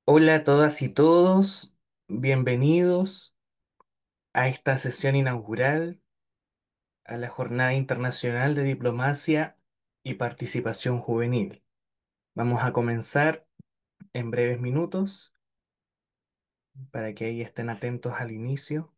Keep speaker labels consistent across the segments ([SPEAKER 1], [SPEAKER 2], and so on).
[SPEAKER 1] Hola a todas y todos, bienvenidos a esta sesión inaugural, a la Jornada Internacional de Diplomacia y Participación Juvenil. Vamos a comenzar en breves minutos para que ahí estén atentos al inicio.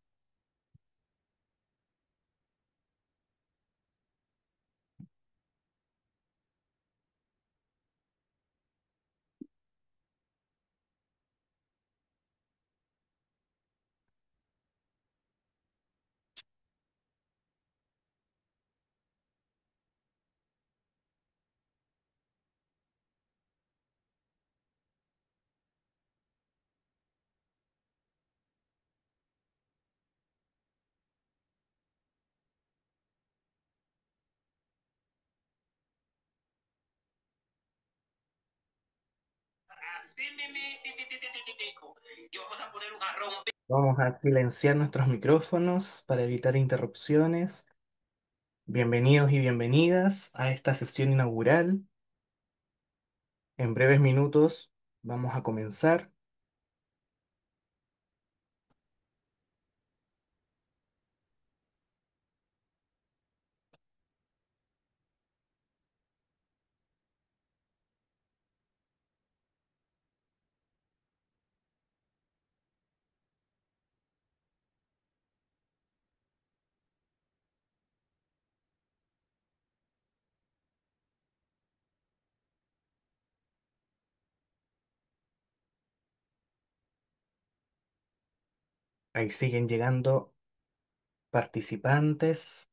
[SPEAKER 1] Vamos a silenciar nuestros micrófonos para evitar interrupciones. Bienvenidos y bienvenidas a esta sesión inaugural. En breves minutos vamos a comenzar. Ahí siguen llegando participantes.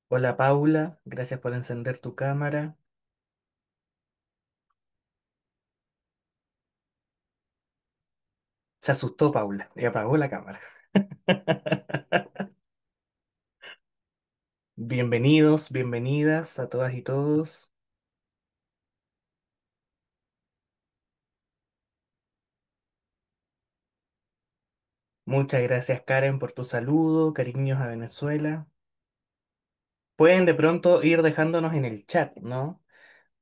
[SPEAKER 1] Hola Paula, gracias por encender tu cámara. Se asustó Paula y apagó la cámara. Bienvenidos, bienvenidas a todas y todos. Muchas gracias Karen por tu saludo, cariños a Venezuela. Pueden de pronto ir dejándonos en el chat, ¿no?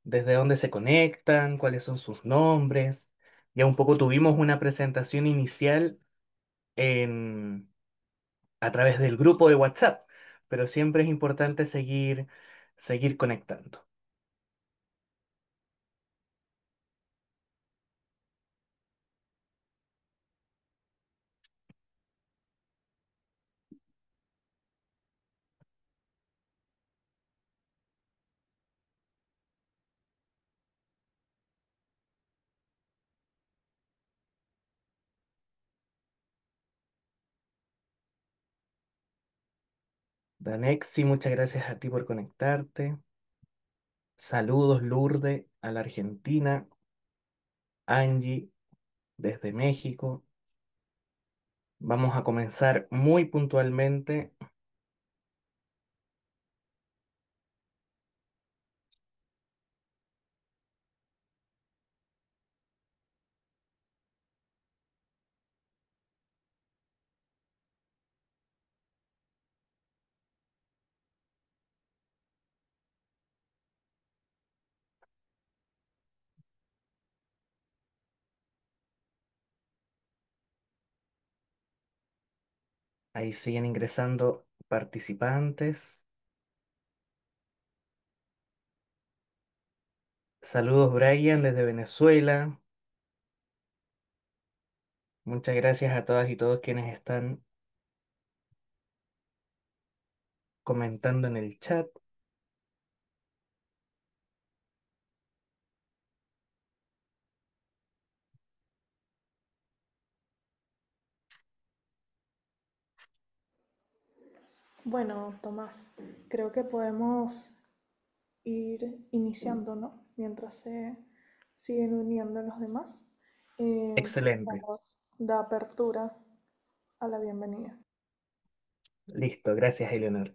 [SPEAKER 1] Desde dónde se conectan, cuáles son sus nombres. Ya un poco tuvimos una presentación inicial en, a través del grupo de WhatsApp, pero siempre es importante seguir conectando. Danexi, muchas gracias a ti por conectarte. Saludos, Lourdes, a la Argentina. Angie, desde México. Vamos a comenzar muy puntualmente. Ahí siguen ingresando participantes. Saludos, Brian, desde Venezuela. Muchas gracias a todas y todos quienes están comentando en el chat.
[SPEAKER 2] Bueno, Tomás, creo que podemos ir iniciando, ¿no? Mientras se siguen uniendo los demás.
[SPEAKER 1] Excelente.
[SPEAKER 2] Como da apertura a la bienvenida.
[SPEAKER 1] Listo, gracias, Eleonor.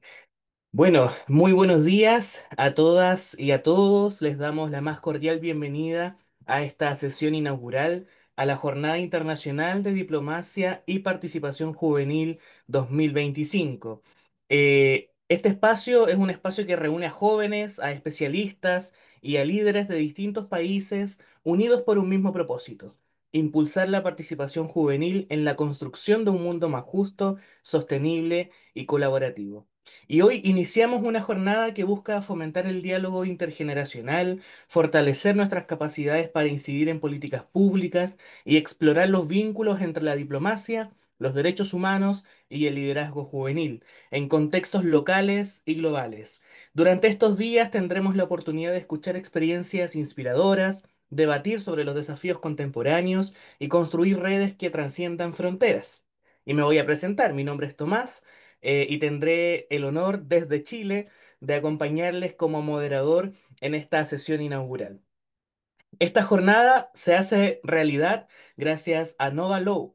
[SPEAKER 1] Bueno, muy buenos días a todas y a todos. Les damos la más cordial bienvenida a esta sesión inaugural a la Jornada Internacional de Diplomacia y Participación Juvenil 2025. Este espacio es un espacio que reúne a jóvenes, a especialistas y a líderes de distintos países unidos por un mismo propósito: impulsar la participación juvenil en la construcción de un mundo más justo, sostenible y colaborativo. Y hoy iniciamos una jornada que busca fomentar el diálogo intergeneracional, fortalecer nuestras capacidades para incidir en políticas públicas y explorar los vínculos entre la diplomacia, los derechos humanos y el liderazgo juvenil, en contextos locales y globales. Durante estos días tendremos la oportunidad de escuchar experiencias inspiradoras, debatir sobre los desafíos contemporáneos y construir redes que trasciendan fronteras. Y me voy a presentar, mi nombre es Tomás, y tendré el honor desde Chile de acompañarles como moderador en esta sesión inaugural. Esta jornada se hace realidad gracias a Nova Law,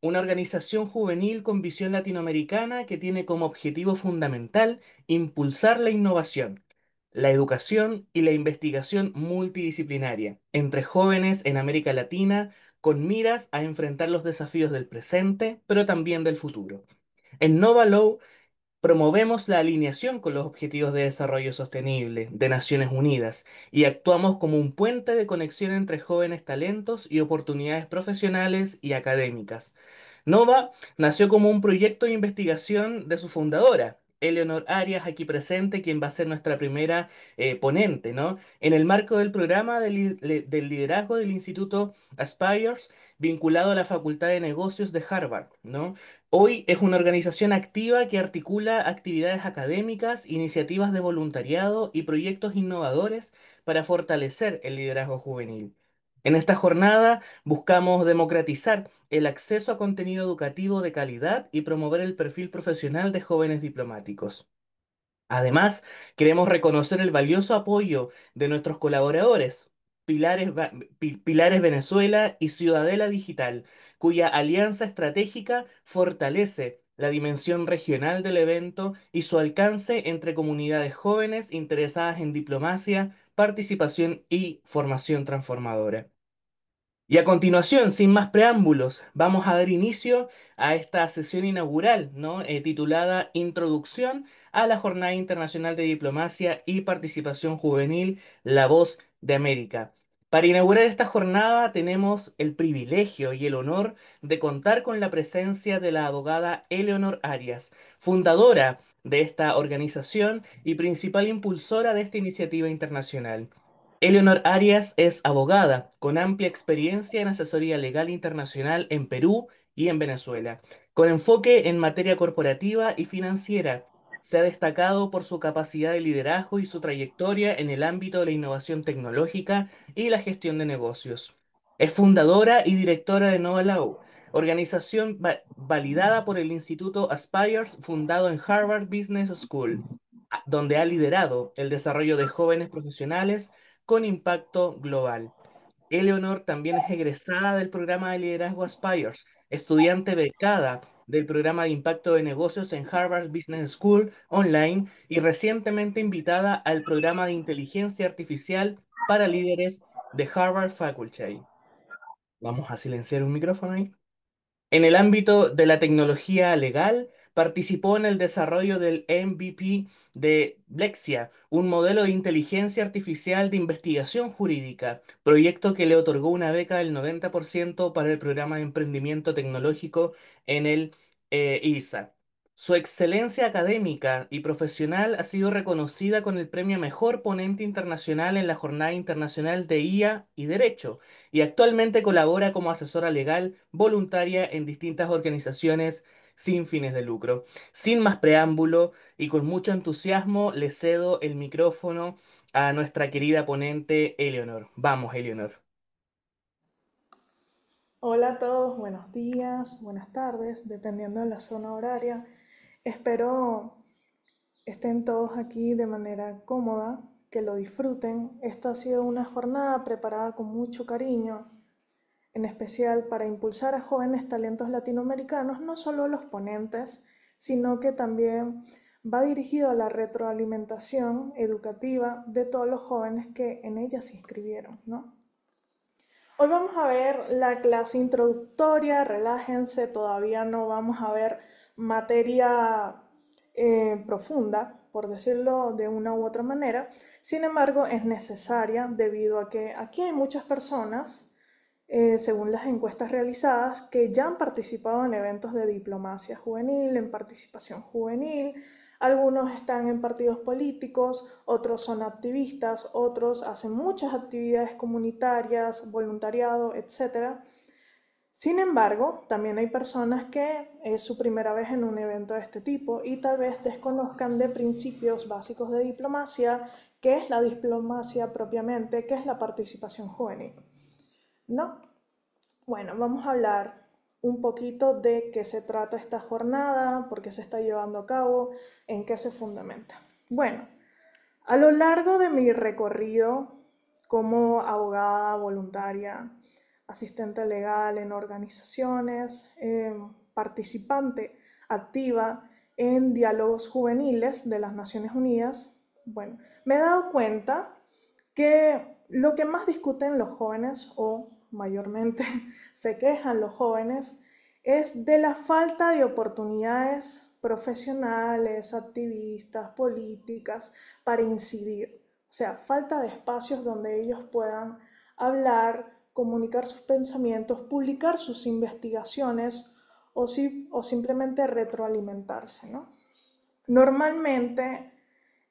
[SPEAKER 1] una organización juvenil con visión latinoamericana que tiene como objetivo fundamental impulsar la innovación, la educación y la investigación multidisciplinaria entre jóvenes en América Latina, con miras a enfrentar los desafíos del presente, pero también del futuro. En Nova Law promovemos la alineación con los Objetivos de Desarrollo Sostenible de Naciones Unidas y actuamos como un puente de conexión entre jóvenes talentos y oportunidades profesionales y académicas. Nova nació como un proyecto de investigación de su fundadora, Eleonor Arias, aquí presente, quien va a ser nuestra primera ponente, ¿no? En el marco del programa del liderazgo del Instituto Aspires, vinculado a la Facultad de Negocios de Harvard, ¿no? Hoy es una organización activa que articula actividades académicas, iniciativas de voluntariado y proyectos innovadores para fortalecer el liderazgo juvenil. En esta jornada buscamos democratizar el acceso a contenido educativo de calidad y promover el perfil profesional de jóvenes diplomáticos. Además, queremos reconocer el valioso apoyo de nuestros colaboradores, Pilares Venezuela y Ciudadela Digital, cuya alianza estratégica fortalece la dimensión regional del evento y su alcance entre comunidades jóvenes interesadas en diplomacia, participación y formación transformadora. Y a continuación, sin más preámbulos, vamos a dar inicio a esta sesión inaugural, ¿no? Titulada Introducción a la Jornada Internacional de Diplomacia y Participación Juvenil, La Voz de América. Para inaugurar esta jornada tenemos el privilegio y el honor de contar con la presencia de la abogada Eleonor Arias, fundadora de esta organización y principal impulsora de esta iniciativa internacional. Eleonor Arias es abogada con amplia experiencia en asesoría legal internacional en Perú y en Venezuela, con enfoque en materia corporativa y financiera. Se ha destacado por su capacidad de liderazgo y su trayectoria en el ámbito de la innovación tecnológica y la gestión de negocios. Es fundadora y directora de Nova Law, organización validada por el Instituto Aspires, fundado en Harvard Business School, donde ha liderado el desarrollo de jóvenes profesionales con impacto global. Eleonor también es egresada del programa de liderazgo Aspires, estudiante becada del programa de impacto de negocios en Harvard Business School online y recientemente invitada al programa de inteligencia artificial para líderes de Harvard Faculty. Vamos a silenciar un micrófono ahí. En el ámbito de la tecnología legal, participó en el desarrollo del MVP de Lexia, un modelo de inteligencia artificial de investigación jurídica, proyecto que le otorgó una beca del 90% para el programa de emprendimiento tecnológico en el ISA. Su excelencia académica y profesional ha sido reconocida con el premio Mejor Ponente Internacional en la Jornada Internacional de IA y Derecho, y actualmente colabora como asesora legal voluntaria en distintas organizaciones sin fines de lucro. Sin más preámbulo y con mucho entusiasmo, le cedo el micrófono a nuestra querida ponente Eleonor. Vamos, Eleonor.
[SPEAKER 2] Hola a todos, buenos días, buenas tardes, dependiendo de la zona horaria. Espero estén todos aquí de manera cómoda, que lo disfruten. Esta ha sido una jornada preparada con mucho cariño, en especial para impulsar a jóvenes talentos latinoamericanos, no solo los ponentes, sino que también va dirigido a la retroalimentación educativa de todos los jóvenes que en ella se inscribieron, ¿no? Hoy vamos a ver la clase introductoria, relájense, todavía no vamos a ver materia profunda, por decirlo de una u otra manera. Sin embargo, es necesaria debido a que aquí hay muchas personas, según las encuestas realizadas, que ya han participado en eventos de diplomacia juvenil, en participación juvenil. Algunos están en partidos políticos, otros son activistas, otros hacen muchas actividades comunitarias, voluntariado, etcétera. Sin embargo, también hay personas que es su primera vez en un evento de este tipo y tal vez desconozcan de principios básicos de diplomacia, qué es la diplomacia propiamente, qué es la participación juvenil, ¿no? Bueno, vamos a hablar un poquito de qué se trata esta jornada, por qué se está llevando a cabo, en qué se fundamenta. Bueno, a lo largo de mi recorrido como abogada voluntaria, asistente legal en organizaciones, participante activa en diálogos juveniles de las Naciones Unidas, bueno, me he dado cuenta que lo que más discuten los jóvenes, o mayormente se quejan los jóvenes, es de la falta de oportunidades profesionales, activistas, políticas, para incidir. O sea, falta de espacios donde ellos puedan hablar, comunicar sus pensamientos, publicar sus investigaciones o simplemente retroalimentarse, ¿no? Normalmente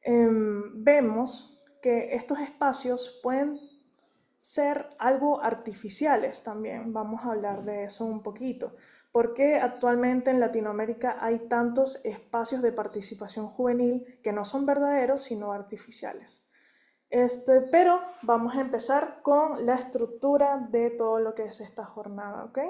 [SPEAKER 2] vemos que estos espacios pueden ser algo artificiales también. Vamos a hablar de eso un poquito. Porque actualmente en Latinoamérica hay tantos espacios de participación juvenil que no son verdaderos, sino artificiales. Pero vamos a empezar con la estructura de todo lo que es esta jornada, ¿ok?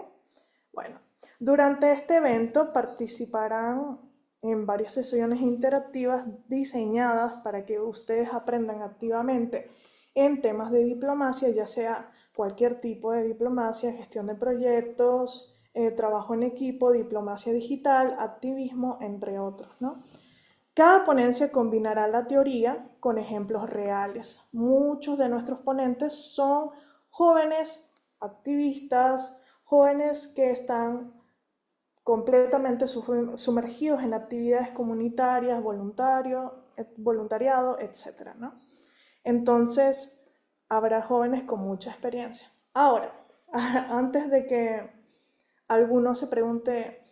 [SPEAKER 2] Bueno, durante este evento participarán en varias sesiones interactivas diseñadas para que ustedes aprendan activamente en temas de diplomacia, ya sea cualquier tipo de diplomacia, gestión de proyectos, trabajo en equipo, diplomacia digital, activismo, entre otros, ¿no? Cada ponencia combinará la teoría con ejemplos reales. Muchos de nuestros ponentes son jóvenes activistas, jóvenes que están completamente sumergidos en actividades comunitarias, voluntariado, etcétera, ¿no? Entonces, habrá jóvenes con mucha experiencia. Ahora, antes de que alguno se pregunte,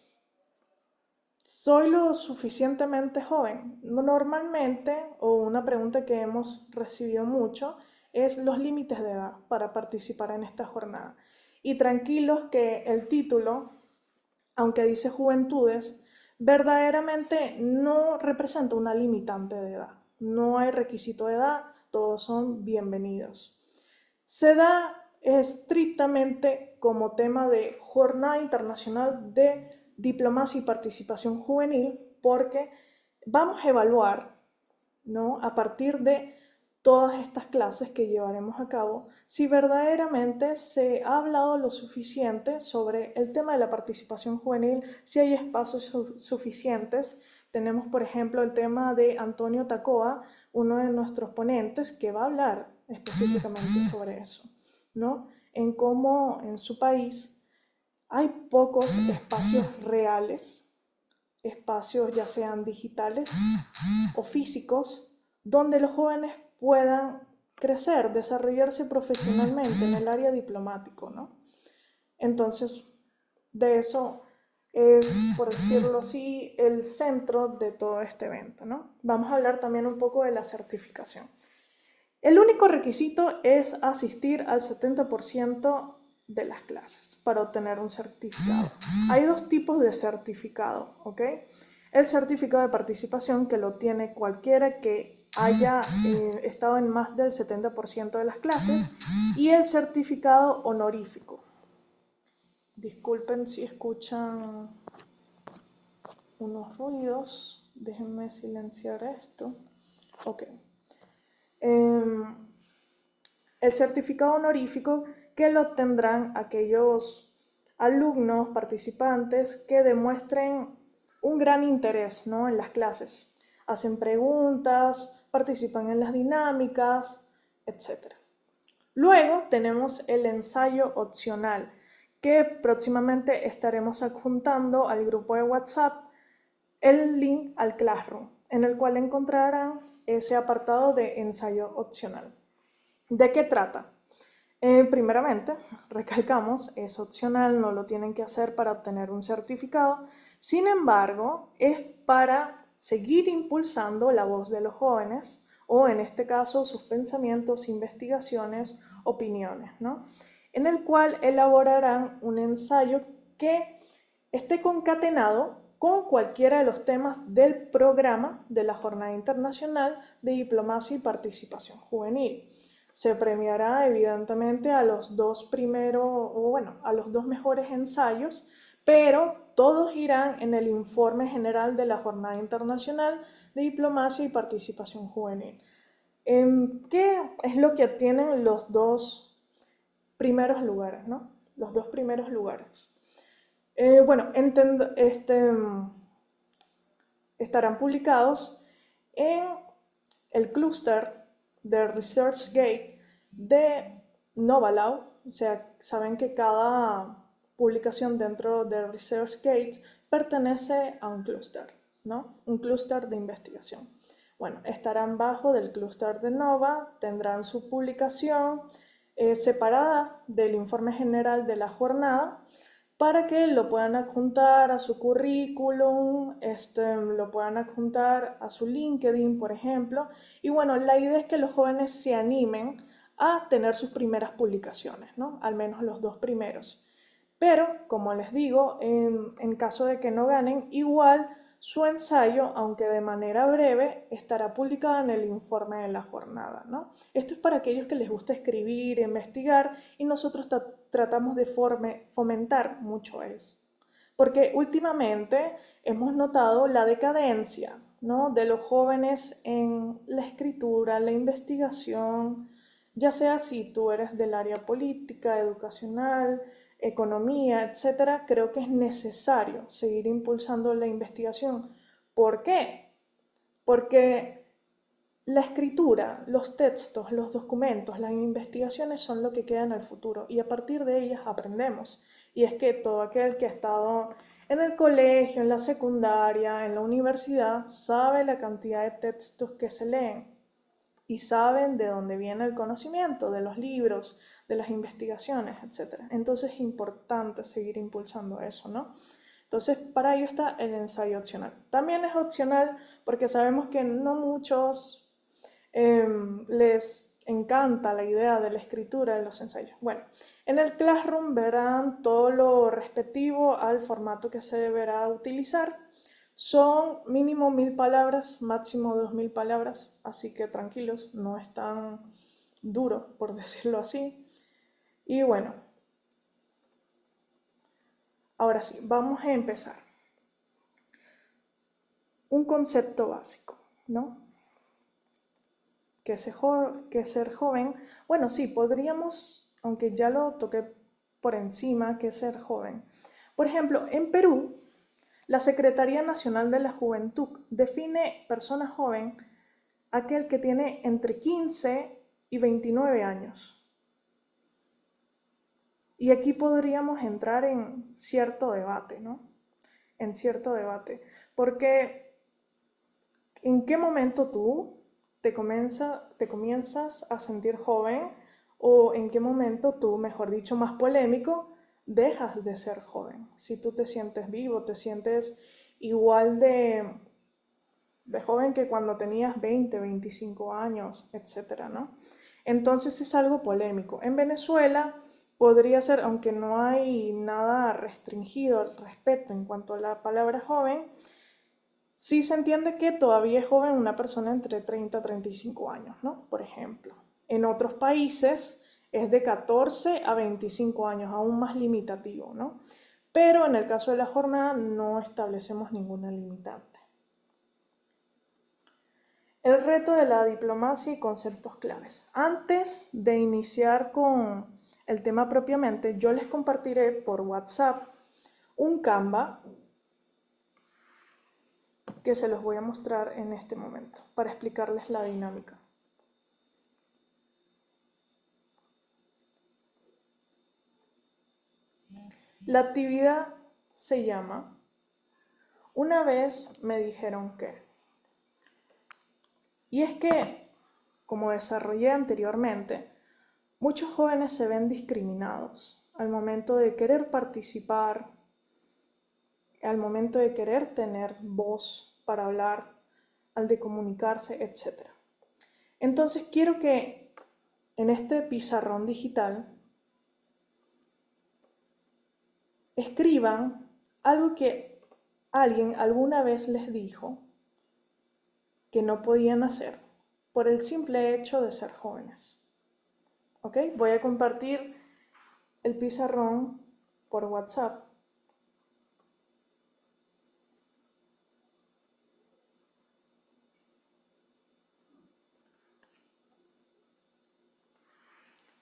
[SPEAKER 2] ¿soy lo suficientemente joven? Normalmente, o una pregunta que hemos recibido mucho, es los límites de edad para participar en esta jornada. Y tranquilos que el título, aunque dice juventudes, verdaderamente no representa una limitante de edad. No hay requisito de edad, todos son bienvenidos. Se da estrictamente como tema de Jornada Internacional de Diplomacia y Participación Juvenil porque vamos a evaluar, ¿no? A partir de todas estas clases que llevaremos a cabo, si verdaderamente se ha hablado lo suficiente sobre el tema de la participación juvenil, si hay espacios suficientes. Tenemos, por ejemplo, el tema de Antonio Tacoa, uno de nuestros ponentes, que va a hablar específicamente sobre eso, ¿no? En cómo en su país hay pocos espacios reales, espacios ya sean digitales o físicos, donde los jóvenes puedan crecer, desarrollarse profesionalmente en el área diplomático, ¿no? Entonces, de eso es, por decirlo así, el centro de todo este evento, ¿no? Vamos a hablar también un poco de la certificación. El único requisito es asistir al 70% de las clases para obtener un certificado. Hay dos tipos de certificado, ¿ok? El certificado de participación, que lo tiene cualquiera que haya estado en más del 70% de las clases, y el certificado honorífico. Disculpen si escuchan unos ruidos, déjenme silenciar esto. Ok. El certificado honorífico que lo obtendrán aquellos alumnos participantes que demuestren un gran interés, ¿no? En las clases. Hacen preguntas, participan en las dinámicas, etc. Luego tenemos el ensayo opcional, que próximamente estaremos adjuntando al grupo de WhatsApp el link al Classroom, en el cual encontrarán ese apartado de ensayo opcional. ¿De qué trata? Primeramente, recalcamos, es opcional, no lo tienen que hacer para obtener un certificado. Sin embargo, es para seguir impulsando la voz de los jóvenes o en este caso sus pensamientos, investigaciones, opiniones, ¿no? En el cual elaborarán un ensayo que esté concatenado con cualquiera de los temas del programa de la Jornada Internacional de Diplomacia y Participación Juvenil. Se premiará evidentemente a los dos primeros, o bueno, a los dos mejores ensayos, pero todos irán en el informe general de la Jornada Internacional de Diplomacia y Participación Juvenil. ¿Qué es lo que obtienen los dos primeros lugares, ¿no? Los dos primeros lugares. Bueno, estarán publicados en el clúster de ResearchGate de Novalau. O sea, saben que cada publicación dentro de ResearchGate pertenece a un clúster, ¿no? Un clúster de investigación. Bueno, estarán bajo del clúster de Nova, tendrán su publicación separada del informe general de la jornada para que lo puedan adjuntar a su currículum, lo puedan adjuntar a su LinkedIn, por ejemplo. Y bueno, la idea es que los jóvenes se animen a tener sus primeras publicaciones, ¿no? Al menos los dos primeros. Pero, como les digo, en caso de que no ganen, igual su ensayo, aunque de manera breve, estará publicado en el informe de la jornada, ¿no? Esto es para aquellos que les gusta escribir, investigar, y nosotros tratamos de fomentar mucho eso. Porque últimamente hemos notado la decadencia, ¿no? De los jóvenes en la escritura, la investigación, ya sea si tú eres del área política, educacional, economía, etcétera, creo que es necesario seguir impulsando la investigación. ¿Por qué? Porque la escritura, los textos, los documentos, las investigaciones son lo que queda en el futuro y a partir de ellas aprendemos. Y es que todo aquel que ha estado en el colegio, en la secundaria, en la universidad, sabe la cantidad de textos que se leen y saben de dónde viene el conocimiento, de los libros, de las investigaciones, etc. Entonces es importante seguir impulsando eso, ¿no? Entonces, para ello está el ensayo opcional. También es opcional porque sabemos que no muchos les encanta la idea de la escritura de los ensayos. Bueno, en el Classroom verán todo lo respectivo al formato que se deberá utilizar. Son mínimo 1000 palabras, máximo 2000 palabras, así que tranquilos, no es tan duro, por decirlo así. Y bueno, ahora sí, vamos a empezar. Un concepto básico, ¿no? Que ser joven, bueno, sí, podríamos, aunque ya lo toqué por encima, que ser joven. Por ejemplo, en Perú, la Secretaría Nacional de la Juventud define persona joven aquel que tiene entre 15 y 29 años. Y aquí podríamos entrar en cierto debate, ¿no? En cierto debate. Porque ¿en qué momento tú te comienzas a sentir joven o en qué momento tú, mejor dicho, más polémico, dejas de ser joven? Si tú te sientes vivo, te sientes igual de joven que cuando tenías 20, 25 años, etcétera, ¿no? Entonces es algo polémico. En Venezuela podría ser, aunque no hay nada restringido al respecto en cuanto a la palabra joven, sí se entiende que todavía es joven una persona entre 30 y 35 años, ¿no? Por ejemplo. En otros países es de 14 a 25 años, aún más limitativo, ¿no? Pero en el caso de la jornada no establecemos ninguna limitante. El reto de la diplomacia y conceptos claves. Antes de iniciar con el tema propiamente, yo les compartiré por WhatsApp un Canva que se los voy a mostrar en este momento para explicarles la dinámica. La actividad se llama Una vez me dijeron que. Y es que, como desarrollé anteriormente, muchos jóvenes se ven discriminados al momento de querer participar, al momento de querer tener voz para hablar, al de comunicarse, etc. Entonces quiero que en este pizarrón digital escriban algo que alguien alguna vez les dijo que no podían hacer por el simple hecho de ser jóvenes. ¿Ok? Voy a compartir el pizarrón por WhatsApp.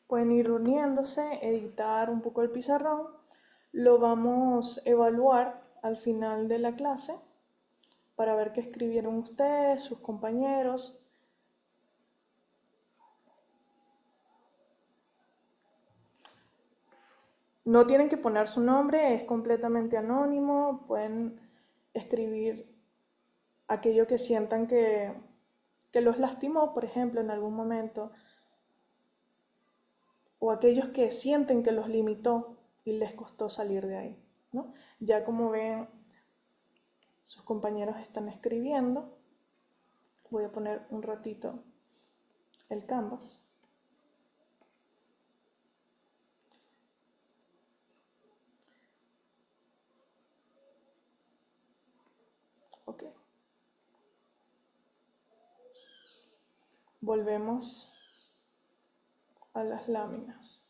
[SPEAKER 2] Pueden ir uniéndose, editar un poco el pizarrón. Lo vamos a evaluar al final de la clase para ver qué escribieron ustedes, sus compañeros. No tienen que poner su nombre, es completamente anónimo. Pueden escribir aquello que sientan que los lastimó, por ejemplo, en algún momento, o aquellos que sienten que los limitó y les costó salir de ahí, ¿no? Ya como ven, sus compañeros están escribiendo. Voy a poner un ratito el canvas. Ok. Volvemos a las láminas.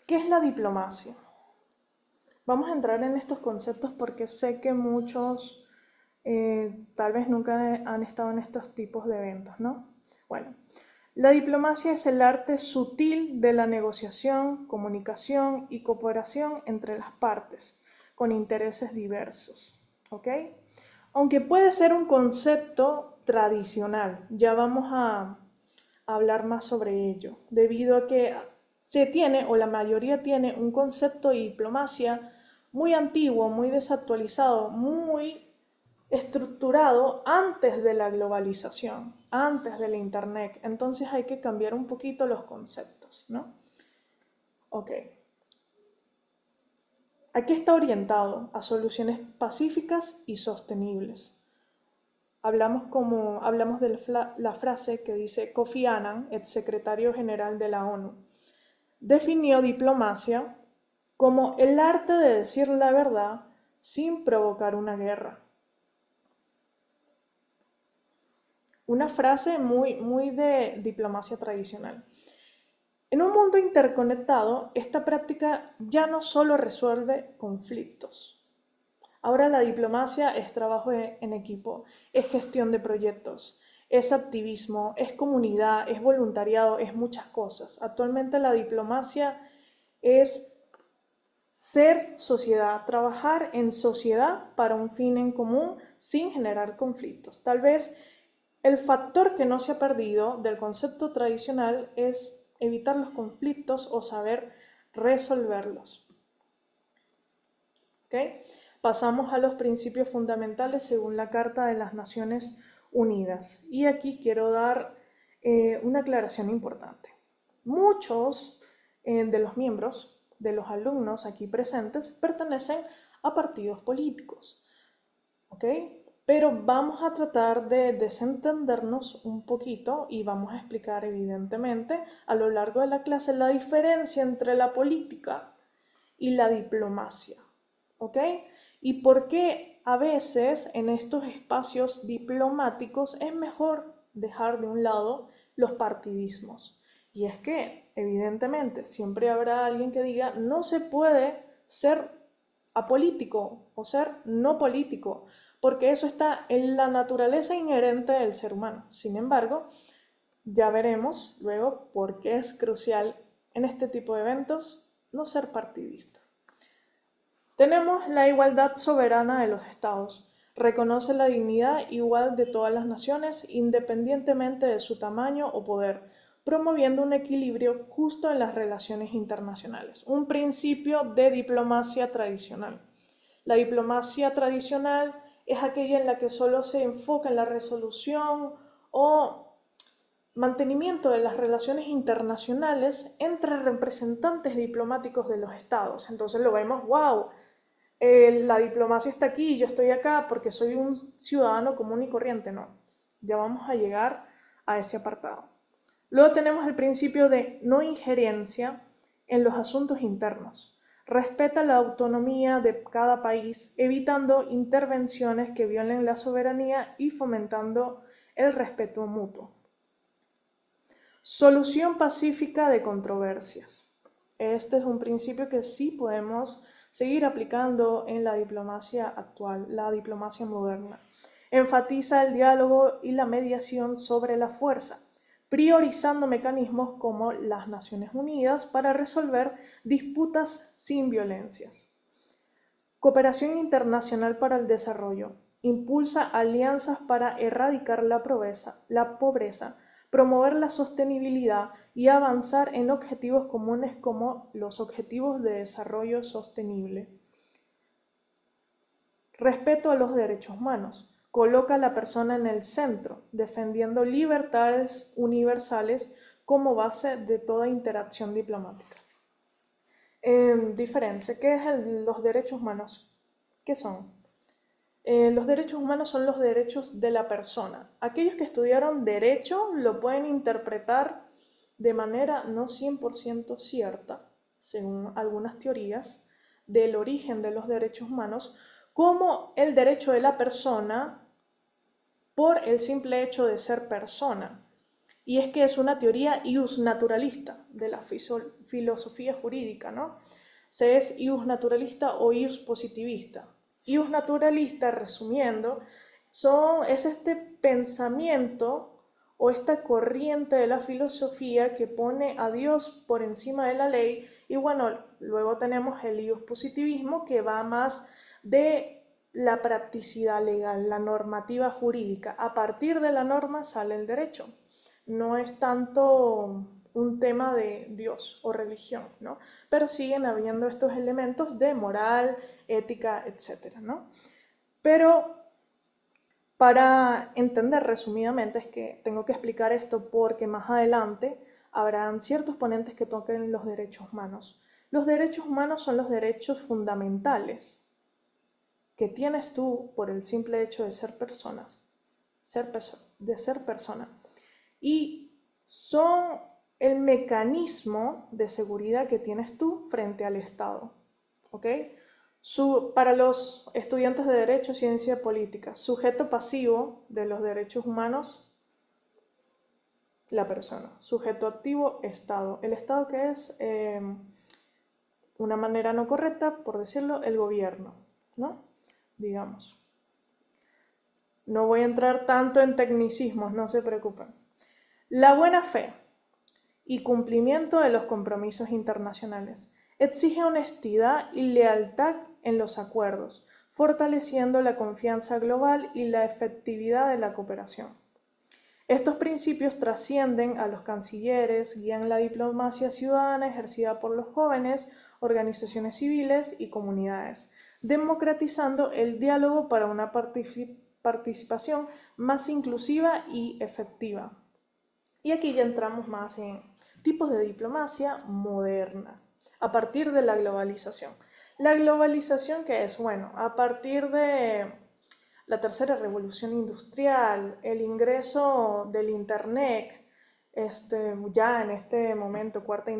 [SPEAKER 2] ¿Qué es la diplomacia? Vamos a entrar en estos conceptos porque sé que muchos tal vez nunca han estado en estos tipos de eventos, ¿no? Bueno, la diplomacia es el arte sutil de la negociación, comunicación y cooperación entre las partes con intereses diversos, ¿ok? Aunque puede ser un concepto tradicional, ya vamos a hablar más sobre ello, debido a que se tiene, o la mayoría tiene, un concepto de diplomacia muy antiguo, muy desactualizado, muy estructurado antes de la globalización, antes del Internet. Entonces hay que cambiar un poquito los conceptos, ¿no? Ok. Aquí está orientado a soluciones pacíficas y sostenibles. Hablamos de la frase que dice Kofi Annan, ex secretario general de la ONU, definió diplomacia como el arte de decir la verdad sin provocar una guerra. Una frase muy de diplomacia tradicional. En un mundo interconectado, esta práctica ya no solo resuelve conflictos. Ahora la diplomacia es trabajo en equipo, es gestión de proyectos, es activismo, es comunidad, es voluntariado, es muchas cosas. Actualmente la diplomacia es ser sociedad, trabajar en sociedad para un fin en común sin generar conflictos. Tal vez el factor que no se ha perdido del concepto tradicional es evitar los conflictos o saber resolverlos. ¿Okay? Pasamos a los principios fundamentales según la Carta de las Naciones Unidas. Y aquí quiero dar una aclaración importante. Muchos de los miembros, de los alumnos aquí presentes, pertenecen a partidos políticos. ¿Ok? Pero vamos a tratar de desentendernos un poquito y vamos a explicar evidentemente a lo largo de la clase la diferencia entre la política y la diplomacia. ¿Ok? Y por qué a veces en estos espacios diplomáticos es mejor dejar de un lado los partidismos. Y es que, evidentemente, siempre habrá alguien que diga, no se puede ser apolítico o ser no político, porque eso está en la naturaleza inherente del ser humano. Sin embargo, ya veremos luego por qué es crucial en este tipo de eventos no ser partidista. Tenemos la igualdad soberana de los estados. Reconoce la dignidad igual de todas las naciones, independientemente de su tamaño o poder, promoviendo un equilibrio justo en las relaciones internacionales. Un principio de diplomacia tradicional. La diplomacia tradicional es aquella en la que solo se enfoca en la resolución o mantenimiento de las relaciones internacionales entre representantes diplomáticos de los estados. Entonces lo vemos, wow, la diplomacia está aquí, yo estoy acá porque soy un ciudadano común y corriente. No, ya vamos a llegar a ese apartado. Luego tenemos el principio de no injerencia en los asuntos internos. Respeta la autonomía de cada país, evitando intervenciones que violen la soberanía y fomentando el respeto mutuo. Solución pacífica de controversias. Este es un principio que sí podemos seguir aplicando en la diplomacia actual, la diplomacia moderna. Enfatiza el diálogo y la mediación sobre la fuerza, priorizando mecanismos como las Naciones Unidas para resolver disputas sin violencias. Cooperación internacional para el desarrollo. Impulsa alianzas para erradicar la pobreza, promover la sostenibilidad y avanzar en objetivos comunes como los Objetivos de Desarrollo Sostenible. Respeto a los derechos humanos. Coloca a la persona en el centro, defendiendo libertades universales como base de toda interacción diplomática. Diferencia. ¿Qué es los derechos humanos? ¿Qué son? Los derechos humanos son los derechos de la persona. Aquellos que estudiaron derecho lo pueden interpretar de manera no 100% cierta, según algunas teorías, del origen de los derechos humanos, como el derecho de la persona por el simple hecho de ser persona. Y es que es una teoría iusnaturalista de la filosofía jurídica, ¿no? Se es iusnaturalista o iuspositivista. Iusnaturalista, resumiendo, es este pensamiento o esta corriente de la filosofía que pone a Dios por encima de la ley. Y bueno, luego tenemos el iuspositivismo, que va más de la practicidad legal, la normativa jurídica. A partir de la norma sale el derecho. No es tanto un tema de Dios o religión, ¿no? Pero siguen habiendo estos elementos de moral, ética, etcétera, ¿no? Pero para entender resumidamente es que tengo que explicar esto porque más adelante habrán ciertos ponentes que toquen los derechos humanos. Los derechos humanos son los derechos fundamentales que tienes tú por el simple hecho de ser personas, de ser persona. Y son el mecanismo de seguridad que tienes tú frente al Estado. ¿Ok? Para los estudiantes de Derecho, Ciencia Política, sujeto pasivo de los derechos humanos, la persona. Sujeto activo, Estado. ¿El Estado qué es? Una manera no correcta, por decirlo, el gobierno, ¿no? Digamos. No voy a entrar tanto en tecnicismos, no se preocupen. La buena fe y cumplimiento de los compromisos internacionales. Exige honestidad y lealtad en los acuerdos, fortaleciendo la confianza global y la efectividad de la cooperación. Estos principios trascienden a los cancilleres, guían la diplomacia ciudadana ejercida por los jóvenes, organizaciones civiles y comunidades, democratizando el diálogo para una participación más inclusiva y efectiva. Y aquí ya entramos más en tipos de diplomacia moderna, a partir de la globalización. La globalización, ¿qué es? Bueno, a partir de la tercera revolución industrial, el ingreso del Internet, ya en este momento, cuarta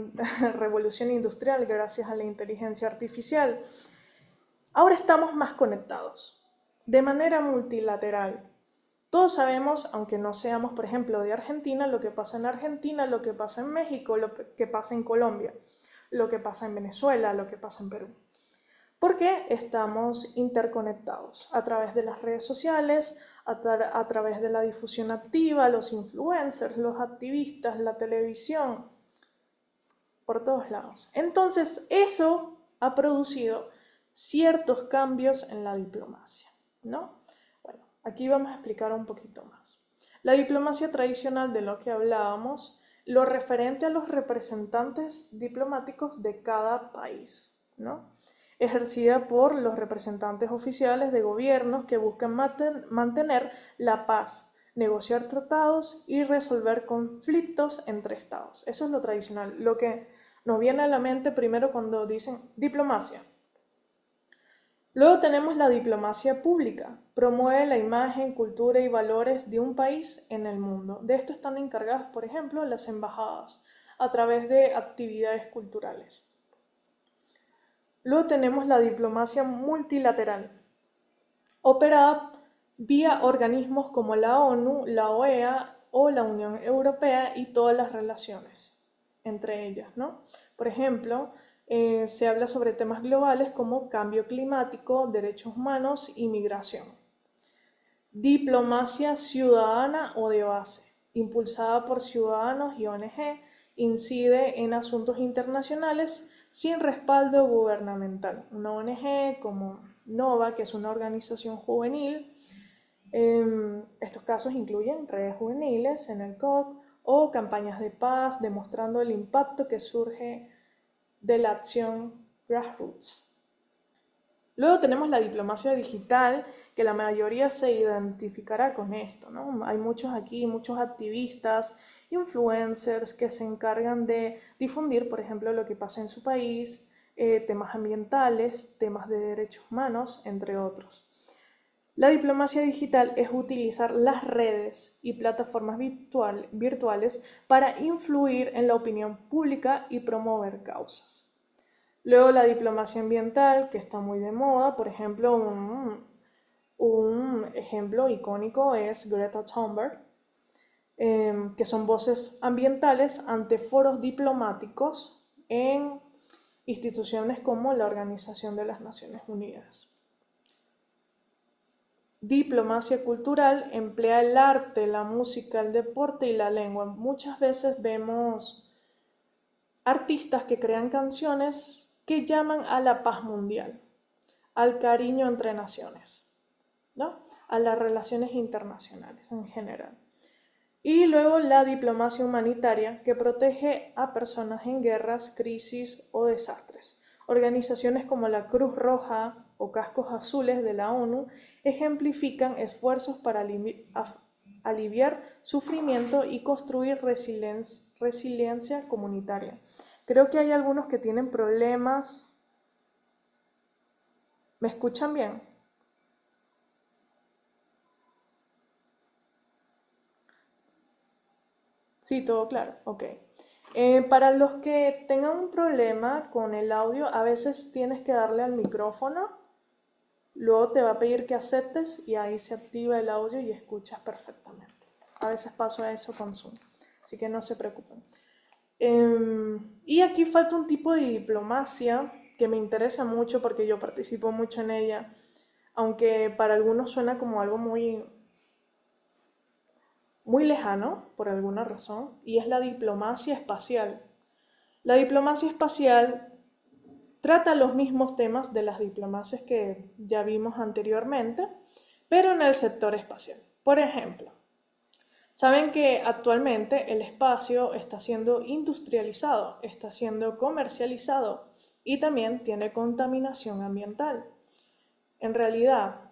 [SPEAKER 2] revolución industrial, gracias a la inteligencia artificial, ahora estamos más conectados, de manera multilateral. Todos sabemos, aunque no seamos, por ejemplo, de Argentina, lo que pasa en Argentina, lo que pasa en México, lo que pasa en Colombia, lo que pasa en Venezuela, lo que pasa en Perú. Porque estamos interconectados a través de las redes sociales, a través de la difusión activa, los influencers, los activistas, la televisión, por todos lados. Entonces, eso ha producido ciertos cambios en la diplomacia, ¿no? Aquí vamos a explicar un poquito más. La diplomacia tradicional de lo que hablábamos, lo referente a los representantes diplomáticos de cada país, ¿no? Ejercida por los representantes oficiales de gobiernos que buscan mantener la paz, negociar tratados y resolver conflictos entre estados. Eso es lo tradicional, lo que nos viene a la mente primero cuando dicen diplomacia. Luego tenemos la diplomacia pública. Promueve la imagen, cultura y valores de un país en el mundo. De esto están encargadas, por ejemplo, las embajadas, a través de actividades culturales. Luego tenemos la diplomacia multilateral, operada vía organismos como la ONU, la OEA o la Unión Europea y todas las relaciones entre ellas, ¿no? Por ejemplo, se habla sobre temas globales como cambio climático, derechos humanos y migración. Diplomacia ciudadana o de base, impulsada por ciudadanos y ONG, incide en asuntos internacionales sin respaldo gubernamental. Una ONG como NOVA, que es una organización juvenil, estos casos incluyen redes juveniles en el COC o campañas de paz demostrando el impacto que surge de la acción grassroots. Luego tenemos la diplomacia digital, que la mayoría se identificará con esto, ¿no? Hay muchos aquí, muchos activistas, influencers que se encargan de difundir, por ejemplo, lo que pasa en su país, temas ambientales, temas de derechos humanos, entre otros. La diplomacia digital es utilizar las redes y plataformas virtuales para influir en la opinión pública y promover causas. Luego la diplomacia ambiental, que está muy de moda, por ejemplo, un ejemplo icónico es Greta Thunberg, que son voces ambientales ante foros diplomáticos en instituciones como la Organización de las Naciones Unidas. Diplomacia cultural emplea el arte, la música, el deporte y la lengua. Muchas veces vemos artistas que crean canciones que llaman a la paz mundial, al cariño entre naciones, ¿no? A las relaciones internacionales en general. Y luego la diplomacia humanitaria, que protege a personas en guerras, crisis o desastres. Organizaciones como la Cruz Roja o Cascos Azules de la ONU ejemplifican esfuerzos para aliviar sufrimiento y construir resiliencia comunitaria. Creo que hay algunos que tienen problemas. ¿Me escuchan bien? Sí, todo claro, ok. Para los que tengan un problema con el audio, a veces tienes que darle al micrófono, luego te va a pedir que aceptes y ahí se activa el audio y escuchas perfectamente. A veces paso a eso con Zoom, así que no se preocupen. Y aquí falta un tipo de diplomacia que me interesa mucho porque yo participo mucho en ella, aunque para algunos suena como algo muy lejano por alguna razón, y es la diplomacia espacial. La diplomacia espacial trata los mismos temas de las diplomacias que ya vimos anteriormente, pero en el sector espacial. Por ejemplo, saben que actualmente el espacio está siendo industrializado, está siendo comercializado y también tiene contaminación ambiental. En realidad,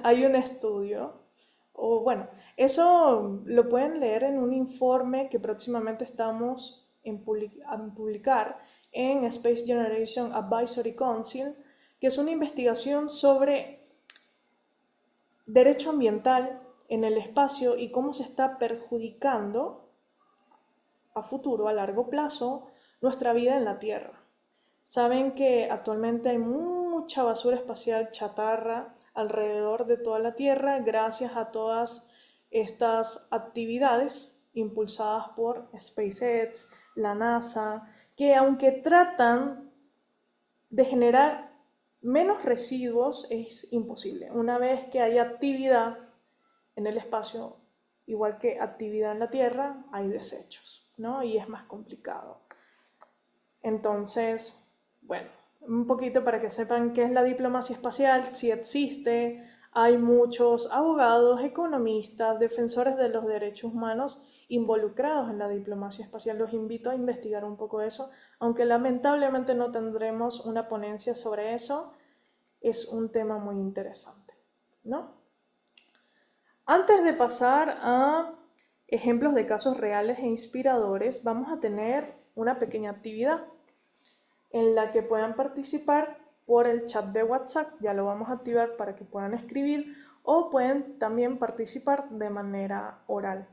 [SPEAKER 2] hay un estudio, o bueno, eso lo pueden leer en un informe que próximamente estamos a publicar en Space Generation Advisory Council, que es una investigación sobre derecho ambiental en el espacio y cómo se está perjudicando a futuro, a largo plazo, nuestra vida en la Tierra. Saben que actualmente hay mucha basura espacial chatarra alrededor de toda la Tierra gracias a todas estas actividades impulsadas por SpaceX, la NASA, que aunque tratan de generar menos residuos es imposible. Una vez que hay actividad en el espacio, igual que actividad en la Tierra, hay desechos, ¿no? Y es más complicado. Entonces, bueno, un poquito para que sepan qué es la diplomacia espacial, si existe, Hay muchos abogados, economistas, defensores de los derechos humanos involucrados en la diplomacia espacial. Los invito a investigar un poco eso, aunque lamentablemente no tendremos una ponencia sobre eso. Es un tema muy interesante, ¿no? Antes de pasar a ejemplos de casos reales e inspiradores, vamos a tener una pequeña actividad en la que puedan participar por el chat de WhatsApp. Ya lo vamos a activar para que puedan escribir o pueden también participar de manera oral,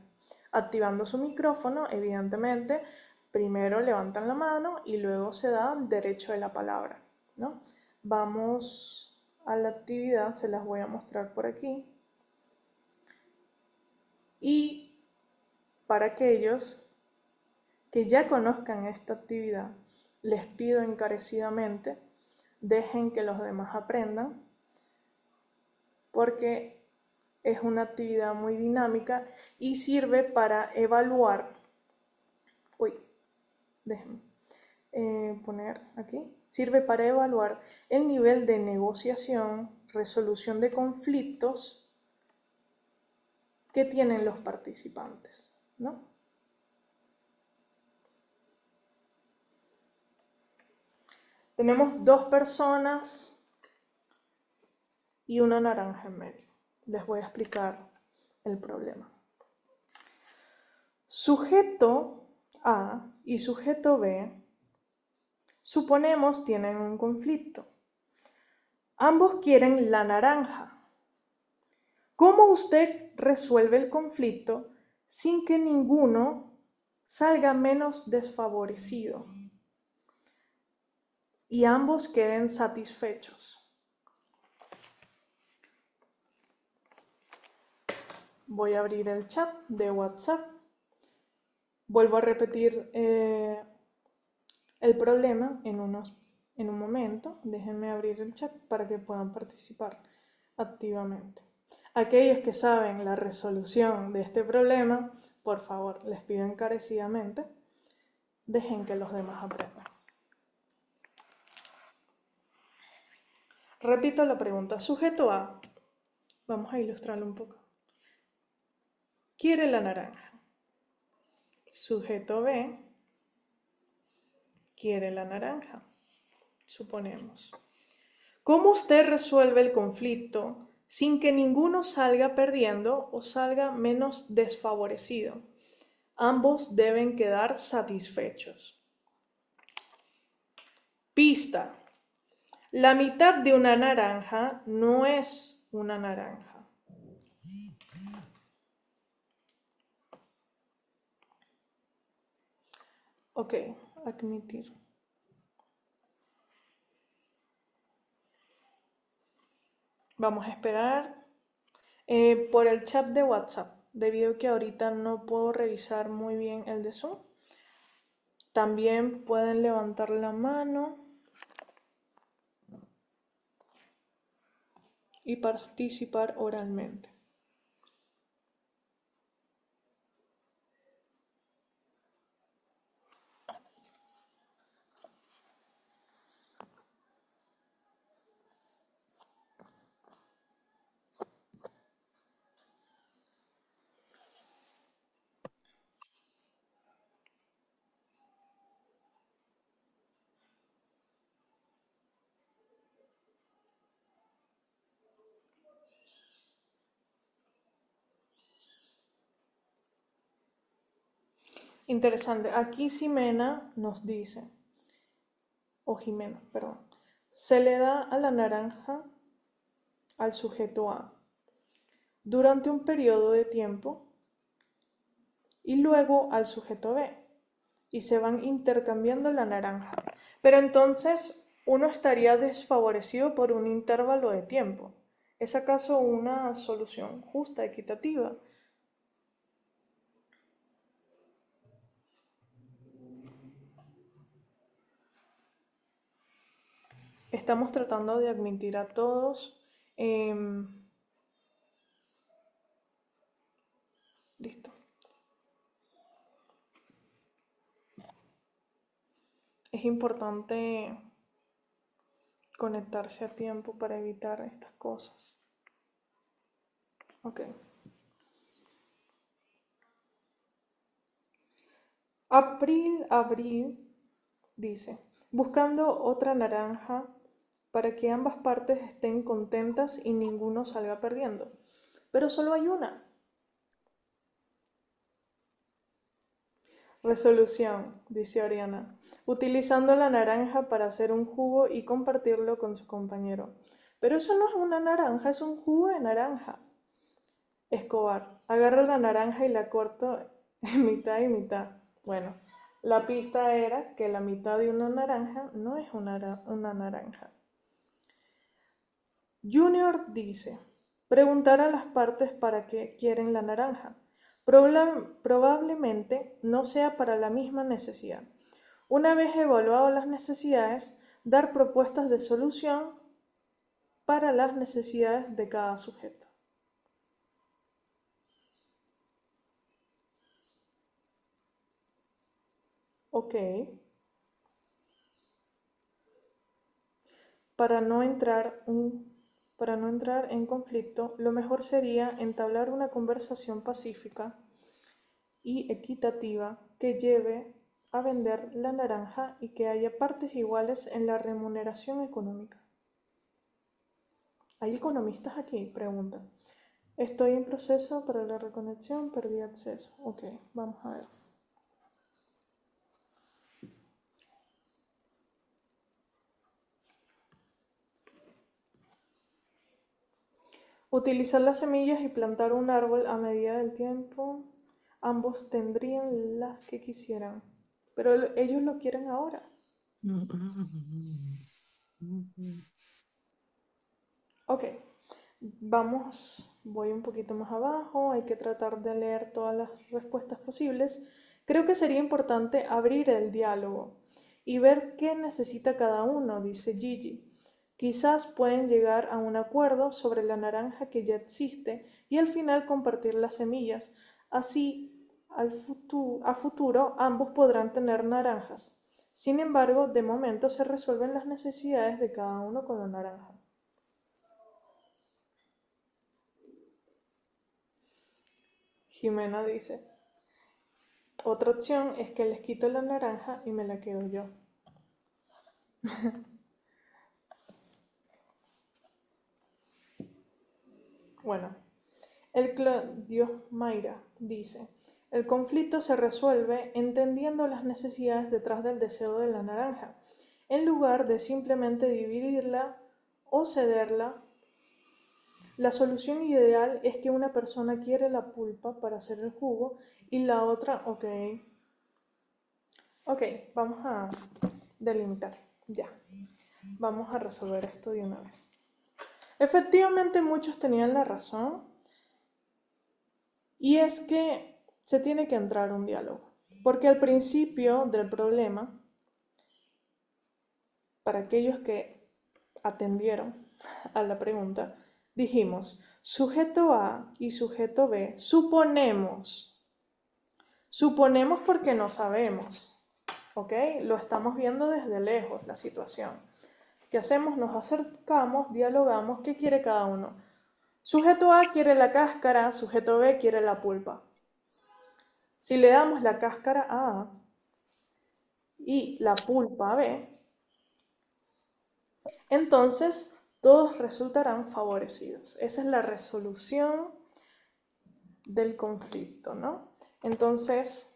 [SPEAKER 2] activando su micrófono, evidentemente. Primero levantan la mano y luego se da el derecho de la palabra, ¿no? Vamos a la actividad, se las voy a mostrar por aquí. Y para aquellos que ya conozcan esta actividad, les pido encarecidamente, dejen que los demás aprendan, porque es una actividad muy dinámica y sirve para evaluar, uy, déjenme poner aquí, sirve para evaluar el nivel de negociación, resolución de conflictos que tienen los participantes, ¿no? Tenemos dos personas y una naranja en medio. Les voy a explicar el problema. Sujeto A y sujeto B, suponemos, tienen un conflicto. Ambos quieren la naranja. ¿Cómo usted resuelve el conflicto sin que ninguno salga menos desfavorecido y ambos queden satisfechos? Voy a abrir el chat de WhatsApp. Vuelvo a repetir el problema en un momento. Déjenme abrir el chat para que puedan participar activamente. Aquellos que saben la resolución de este problema, por favor, les pido encarecidamente, dejen que los demás aprendan. Repito la pregunta. Sujeto A, vamos a ilustrarlo un poco. Quiere la naranja. Sujeto B, quiere la naranja, suponemos. ¿Cómo usted resuelve el conflicto sin que ninguno salga perdiendo o salga menos desfavorecido? Ambos deben quedar satisfechos. Pista. La mitad de una naranja no es una naranja. Ok, admitir. Vamos a esperar por el chat de WhatsApp, debido a que ahorita no puedo revisar muy bien el de Zoom. También pueden levantar la mano y participar oralmente. Interesante. Aquí Ximena nos dice, o Jimena, perdón, se le da a la naranja al sujeto A durante un periodo de tiempo y luego al sujeto B y se van intercambiando la naranja. Pero entonces uno estaría desfavorecido por un intervalo de tiempo. ¿Es acaso una solución justa, equitativa? Estamos tratando de admitir a todos. Listo. Es importante conectarse a tiempo para evitar estas cosas. Ok. Abril dice, buscando otra naranja para que ambas partes estén contentas y ninguno salga perdiendo. Pero solo hay una. Resolución, dice Oriana, utilizando la naranja para hacer un jugo y compartirlo con su compañero. Pero eso no es una naranja, es un jugo de naranja. Escobar, agarro la naranja y la corto en mitad y mitad. Bueno, la pista era que la mitad de una naranja no es una naranja. Junior dice, preguntar a las partes para qué quieren la naranja. Probablemente no sea para la misma necesidad. Una vez evaluado las necesidades, dar propuestas de solución para las necesidades de cada sujeto. Ok. Para no entrar, para no entrar en conflicto, lo mejor sería entablar una conversación pacífica y equitativa que lleve a vender la naranja y que haya partes iguales en la remuneración económica. ¿Hay economistas aquí? Pregunta. Estoy en proceso para la reconexión, perdí acceso. Ok, vamos a ver. Utilizar las semillas y plantar un árbol a medida del tiempo. Ambos tendrían las que quisieran, pero ellos lo quieren ahora. Ok, voy un poquito más abajo, hay que tratar de leer todas las respuestas posibles. Creo que sería importante abrir el diálogo y ver qué necesita cada uno, dice Gigi. Quizás pueden llegar a un acuerdo sobre la naranja que ya existe y al final compartir las semillas. Así, a futuro ambos podrán tener naranjas. Sin embargo, de momento se resuelven las necesidades de cada uno con la naranja. Jimena dice, otra opción es que les quito la naranja y me la quedo yo. Bueno, Dios Mayra dice, el conflicto se resuelve entendiendo las necesidades detrás del deseo de la naranja, en lugar de simplemente dividirla o cederla. La solución ideal es que una persona quiere la pulpa para hacer el jugo y la otra, ok, vamos a delimitar, ya, vamos a resolver esto de una vez. Efectivamente, muchos tenían la razón, y es que se tiene que entrar un diálogo, porque al principio del problema, para aquellos que atendieron a la pregunta, dijimos, sujeto A y sujeto B, suponemos porque no sabemos, ¿ok? Lo estamos viendo desde lejos, la situación. ¿Qué hacemos? Nos acercamos, dialogamos, ¿qué quiere cada uno? Sujeto A quiere la cáscara, sujeto B quiere la pulpa. Si le damos la cáscara a A y la pulpa a B, entonces todos resultarán favorecidos. Esa es la resolución del conflicto, ¿no? Entonces,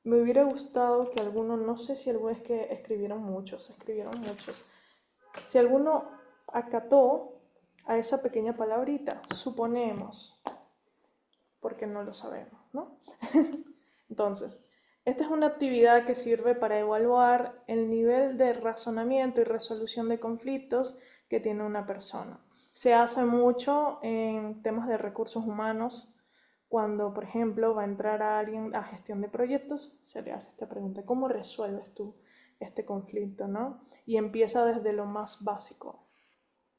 [SPEAKER 2] me hubiera gustado que alguno, no sé si alguno, es que escribieron muchos, si alguno acató a esa pequeña palabrita, suponemos, porque no lo sabemos, ¿no? Entonces, esta es una actividad que sirve para evaluar el nivel de razonamiento y resolución de conflictos que tiene una persona. Se hace mucho en temas de recursos humanos. Cuando, por ejemplo, va a entrar a alguien a gestión de proyectos, se le hace esta pregunta: ¿cómo resuelves tú este conflicto, no? Y empieza desde lo más básico.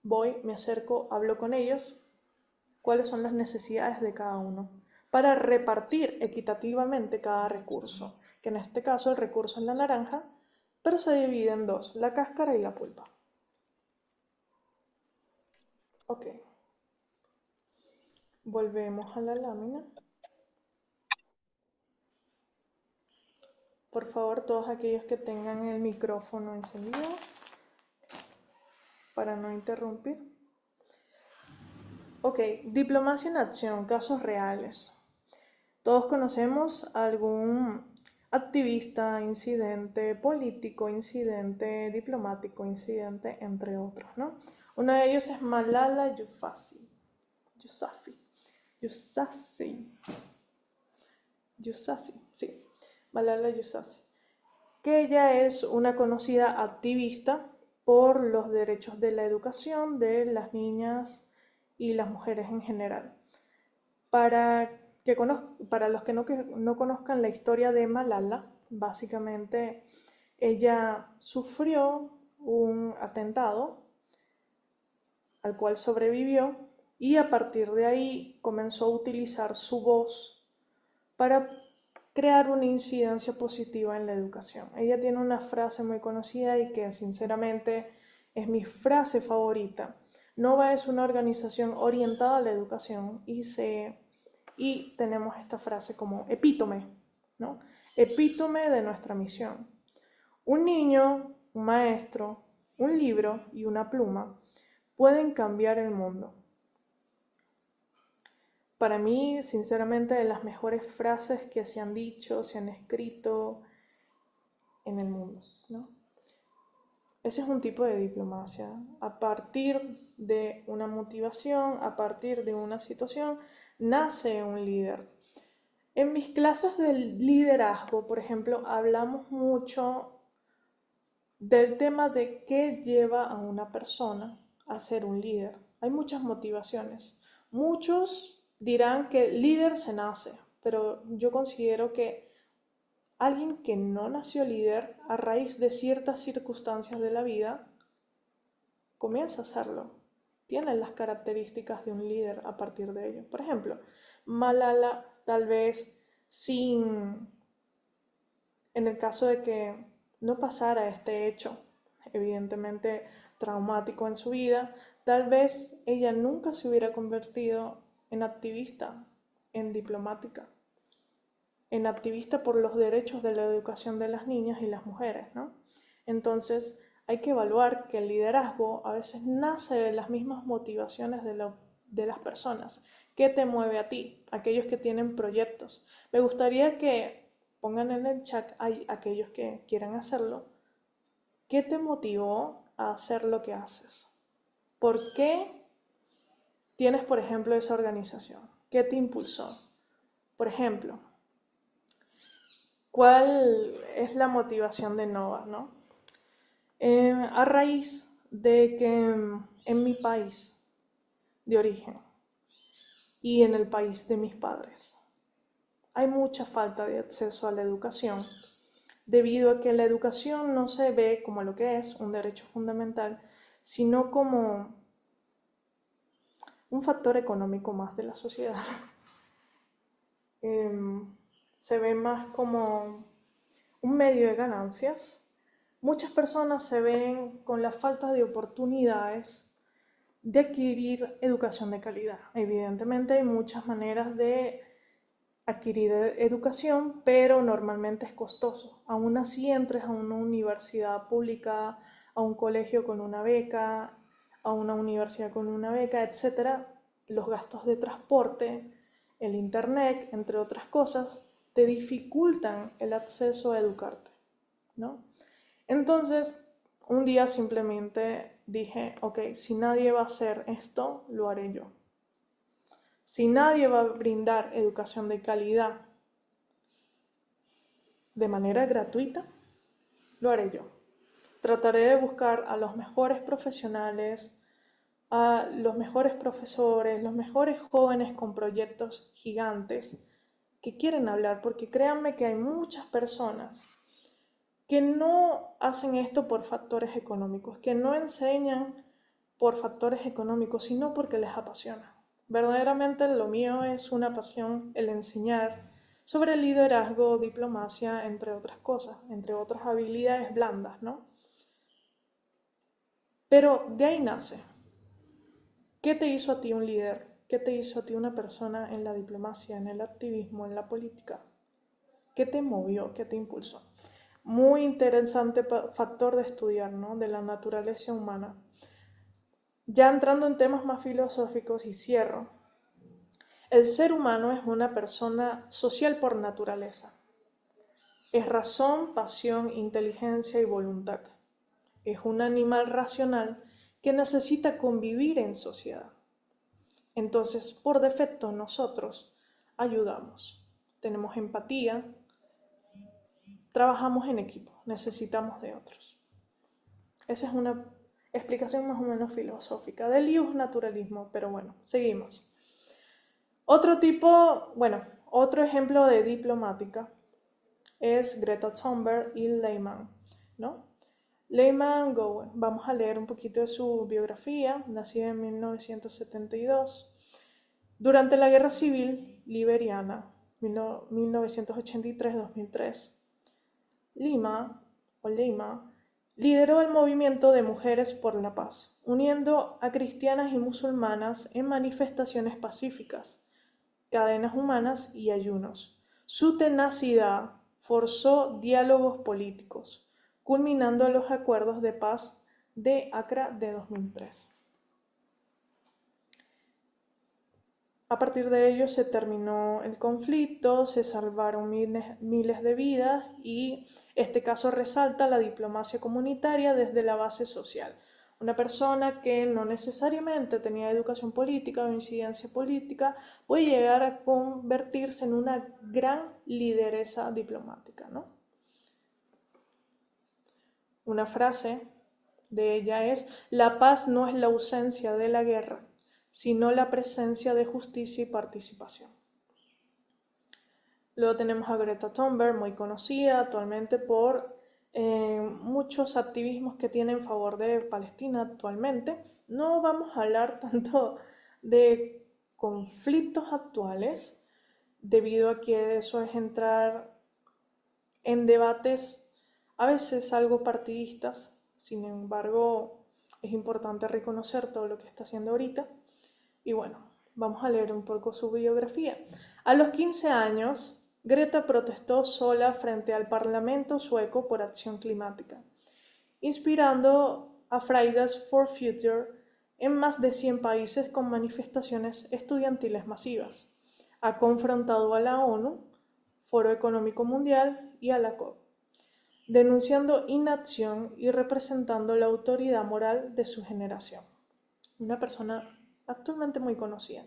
[SPEAKER 2] Voy, me acerco, hablo con ellos, cuáles son las necesidades de cada uno, para repartir equitativamente cada recurso, que en este caso el recurso es la naranja, pero se divide en dos, la cáscara y la pulpa. Ok. Volvemos a la lámina. Por favor, todos aquellos que tengan el micrófono encendido para no interrumpir. Ok, diplomacia en acción, casos reales. Todos conocemos algún activista, incidente político, incidente diplomático, incidente, entre otros, ¿no? Uno de ellos es Malala Yousafzai. Yousafzai. Yousafzai. Yousafzai, sí. Malala Yousafzai. Que ella es una conocida activista por los derechos de la educación de las niñas y las mujeres en general. Para, para los que no conozcan la historia de Malala, básicamente ella sufrió un atentado al cual sobrevivió y a partir de ahí comenzó a utilizar su voz para crear una incidencia positiva en la educación. Ella tiene una frase muy conocida y que sinceramente es mi frase favorita. Nova es una organización orientada a la educación y tenemos esta frase como epítome, ¿no? Epítome de nuestra misión. Un niño, un maestro, un libro y una pluma pueden cambiar el mundo. Para mí, sinceramente, de las mejores frases que se han dicho, se han escrito en el mundo, ¿no? Ese es un tipo de diplomacia. A partir de una motivación, a partir de una situación, nace un líder. En mis clases de liderazgo, por ejemplo, hablamos mucho del tema de qué lleva a una persona a ser un líder. Hay muchas motivaciones. Muchos dirán que líder se nace, pero yo considero que alguien que no nació líder a raíz de ciertas circunstancias de la vida comienza a serlo. Tiene las características de un líder a partir de ello. Por ejemplo, Malala tal vez sin, en el caso de que no pasara este hecho, evidentemente traumático en su vida, tal vez ella nunca se hubiera convertido en activista, en diplomática, en activista por los derechos de la educación de las niñas y las mujeres, ¿no? Entonces, hay que evaluar que el liderazgo a veces nace de las mismas motivaciones de las personas. ¿Qué te mueve a ti? Aquellos que tienen proyectos. Me gustaría que pongan en el chat a aquellos que quieran hacerlo. ¿Qué te motivó a hacer lo que haces? ¿Por qué tienes, por ejemplo, esa organización? ¿Qué te impulsó? Por ejemplo, ¿cuál es la motivación de Nova, no? A raíz de que en mi país de origen y en el país de mis padres hay mucha falta de acceso a la educación debido a que la educación no se ve como lo que es un derecho fundamental, sino como un factor económico más de la sociedad. Se ve más como un medio de ganancias. Muchas personas se ven con la falta de oportunidades de adquirir educación de calidad. Evidentemente hay muchas maneras de adquirir educación, pero normalmente es costoso. Aún así entres a una universidad pública, a un colegio con una beca, a una universidad con una beca, etcétera, los gastos de transporte, el internet, entre otras cosas, te dificultan el acceso a educarte, ¿no? Entonces, un día simplemente dije, ok, si nadie va a hacer esto, lo haré yo. Si nadie va a brindar educación de calidad de manera gratuita, lo haré yo. Trataré de buscar a los mejores profesionales, a los mejores profesores, los mejores jóvenes con proyectos gigantes que quieren hablar, porque créanme que hay muchas personas que no hacen esto por factores económicos, que no enseñan por factores económicos, sino porque les apasiona. Verdaderamente lo mío es una pasión el enseñar sobre liderazgo, diplomacia, entre otras cosas, entre otras habilidades blandas, ¿no? Pero de ahí nace. ¿Qué te hizo a ti un líder? ¿Qué te hizo a ti una persona en la diplomacia, en el activismo, en la política? ¿Qué te movió? ¿Qué te impulsó? Muy interesante factor de estudiar, ¿no? De la naturaleza humana. Ya entrando en temas más filosóficos y cierro, el ser humano es una persona social por naturaleza. Es razón, pasión, inteligencia y voluntad. Es un animal racional que necesita convivir en sociedad. Entonces, por defecto, nosotros ayudamos. Tenemos empatía, trabajamos en equipo, necesitamos de otros. Esa es una explicación más o menos filosófica del ius naturalismo, pero bueno, seguimos. Otro tipo, bueno, otro ejemplo de diplomática es Greta Thunberg y Lehman, ¿no? Lehman Gowen, vamos a leer un poquito de su biografía, nacida en 1972. Durante la Guerra Civil Liberiana, 1983-2003, Lima lideró el movimiento de Mujeres por la Paz, uniendo a cristianas y musulmanas en manifestaciones pacíficas, cadenas humanas y ayunos. Su tenacidad forzó diálogos políticos, culminando en los acuerdos de paz de Accra de 2003. A partir de ello se terminó el conflicto, se salvaron miles de vidas y este caso resalta la diplomacia comunitaria desde la base social. Una persona que no necesariamente tenía educación política o incidencia política puede llegar a convertirse en una gran lideresa diplomática, ¿no? Una frase de ella es: la paz no es la ausencia de la guerra, sino la presencia de justicia y participación. Luego tenemos a Greta Thunberg, muy conocida actualmente por muchos activismos que tiene en favor de Palestina actualmente. No vamos a hablar tanto de conflictos actuales, debido a que eso es entrar en debates a veces algo partidistas. Sin embargo, es importante reconocer todo lo que está haciendo ahorita. Y bueno, vamos a leer un poco su biografía. A los 15 años, Greta protestó sola frente al Parlamento sueco por acción climática, inspirando a Fridays for Future en más de 100 países con manifestaciones estudiantiles masivas. Ha confrontado a la ONU, Foro Económico Mundial y a la COP, denunciando inacción y representando la autoridad moral de su generación. Una persona actualmente muy conocida.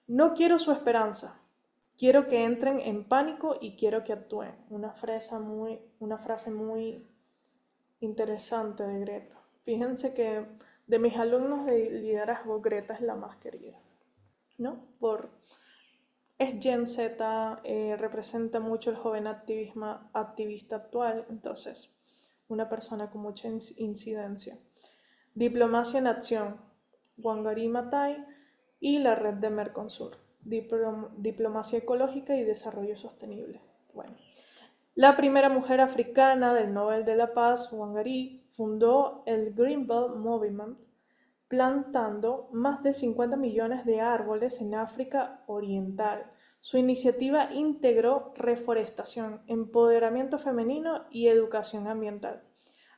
[SPEAKER 2] No quiero su esperanza, quiero que entren en pánico y quiero que actúen. Una frase muy interesante de Greta. Fíjense que de mis alumnos de liderazgo, Greta es la más querida, ¿no? Es Gen Z, representa mucho el joven activista actual, entonces una persona con mucha incidencia. Diplomacia en acción, Wangari Maathai y la red de Mercosur, diplomacia ecológica y desarrollo sostenible. Bueno, la primera mujer africana del Nobel de la Paz, Wangari, fundó el Green Belt Movement, plantando más de 50 millones de árboles en África Oriental. Su iniciativa integró reforestación, empoderamiento femenino y educación ambiental,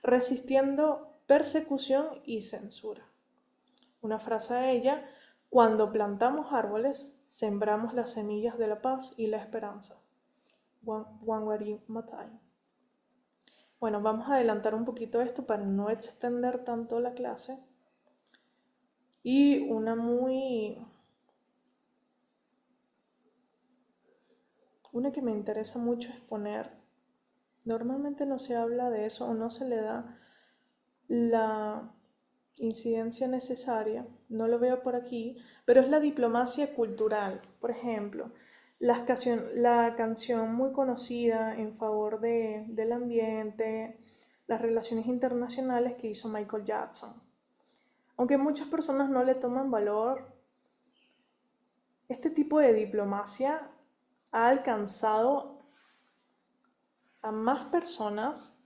[SPEAKER 2] resistiendo persecución y censura. Una frase de ella: cuando plantamos árboles, sembramos las semillas de la paz y la esperanza. Wangari Maathai. Bueno, vamos a adelantar un poquito esto para no extender tanto la clase. Y una que me interesa mucho exponer, normalmente no se habla de eso o no se le da la incidencia necesaria, no lo veo por aquí, pero es la diplomacia cultural. Por ejemplo, la canción muy conocida en favor del ambiente, las relaciones internacionales que hizo Michael Jackson. Aunque muchas personas no le toman valor, este tipo de diplomacia ha alcanzado a más personas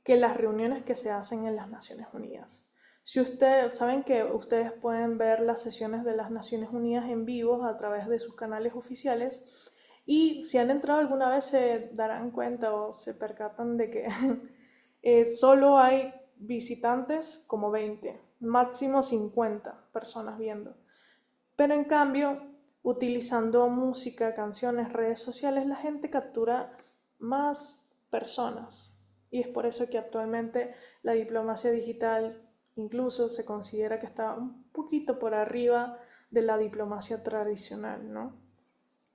[SPEAKER 2] que las reuniones que se hacen en las Naciones Unidas. Si ustedes saben que ustedes pueden ver las sesiones de las Naciones Unidas en vivo a través de sus canales oficiales y si han entrado alguna vez se darán cuenta o se percatan de que solo hay visitantes como 20, máximo 50 personas viendo. Pero en cambio, utilizando música, canciones, redes sociales, la gente captura más personas. Y es por eso que actualmente la diplomacia digital incluso se considera que está un poquito por arriba de la diplomacia tradicional, ¿no?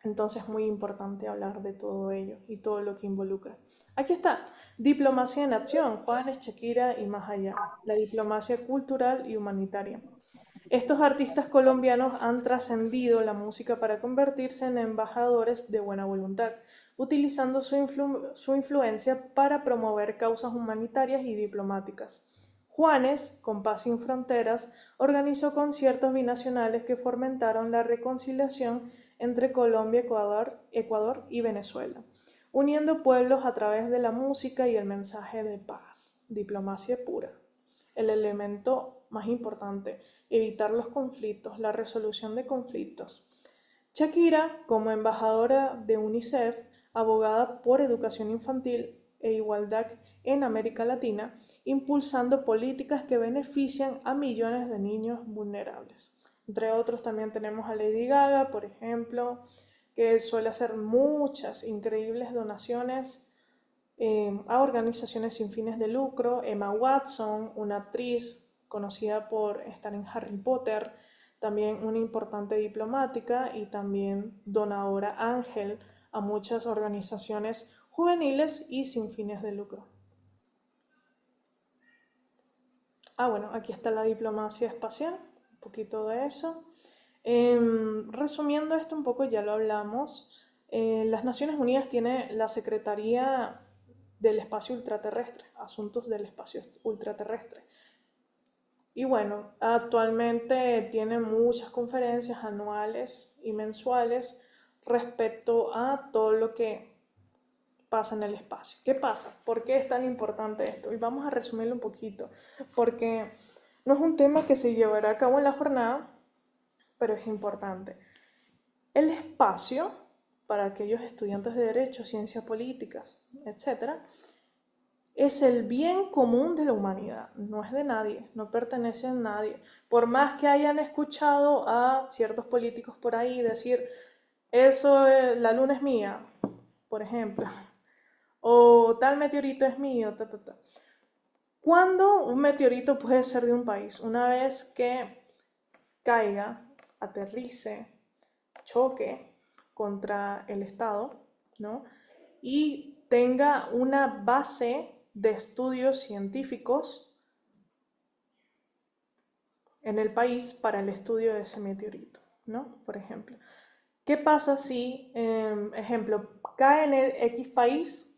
[SPEAKER 2] Entonces es muy importante hablar de todo ello y todo lo que involucra. Aquí está, Diplomacia en Acción, Juanes, Shakira y más allá, la diplomacia cultural y humanitaria. Estos artistas colombianos han trascendido la música para convertirse en embajadores de buena voluntad, utilizando su influencia para promover causas humanitarias y diplomáticas. Juanes, con Paz sin Fronteras, organizó conciertos binacionales que fomentaron la reconciliación entre Colombia, Ecuador y Venezuela, uniendo pueblos a través de la música y el mensaje de paz, diplomacia pura. El elemento más importante, evitar los conflictos, la resolución de conflictos. Shakira, como embajadora de UNICEF, abogada por educación infantil e igualdad en América Latina, impulsando políticas que benefician a millones de niños vulnerables. Entre otros también tenemos a Lady Gaga, por ejemplo, que suele hacer muchas increíbles donaciones a organizaciones sin fines de lucro. Emma Watson, una actriz conocida por estar en Harry Potter, también una importante diplomática y también donadora ángel a muchas organizaciones juveniles y sin fines de lucro. Bueno, aquí está la diplomacia espacial, un poquito de eso. Resumiendo esto un poco, ya lo hablamos. Las Naciones Unidas tiene la Secretaría del Espacio Ultraterrestre, Asuntos del Espacio Ultraterrestre. Y bueno, actualmente tiene muchas conferencias anuales y mensuales respecto a todo lo que pasa en el espacio. ¿Qué pasa? ¿Por qué es tan importante esto? Y vamos a resumirlo un poquito, porque no es un tema que se llevará a cabo en la jornada, pero es importante. El espacio, para aquellos estudiantes de Derecho, Ciencias Políticas, etcétera, es el bien común de la humanidad, no es de nadie, no pertenece a nadie. Por más que hayan escuchado a ciertos políticos por ahí decir, la luna es mía, por ejemplo, o tal meteorito es mío, ta, ta, ta. ¿Cuándo un meteorito puede ser de un país? Una vez que caiga, aterrice, choque contra el Estado, ¿no? Y tenga una base de estudios científicos en el país para el estudio de ese meteorito, ¿no? Por ejemplo. ¿Qué pasa si, ejemplo, cae en el X país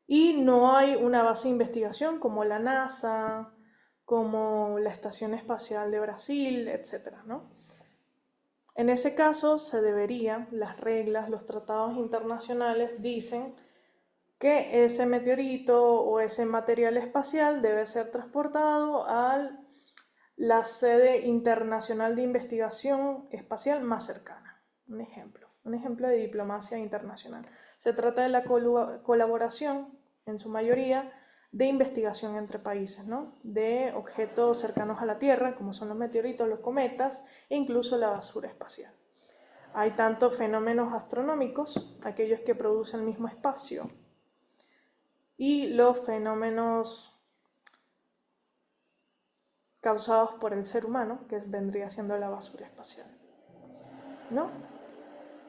[SPEAKER 2] y no hay una base de investigación como la NASA, como la Estación Espacial de Brasil, etcétera, ¿no? En ese caso se debería, las reglas, los tratados internacionales dicen que ese meteorito o ese material espacial debe ser transportado a la sede internacional de investigación espacial más cercana. Un ejemplo de diplomacia internacional. Se trata de la colaboración, en su mayoría, de investigación entre países, ¿no? De objetos cercanos a la Tierra, como son los meteoritos, los cometas e incluso la basura espacial. Hay tanto fenómenos astronómicos, aquellos que producen el mismo espacio, y los fenómenos causados por el ser humano, que vendría siendo la basura espacial, ¿no?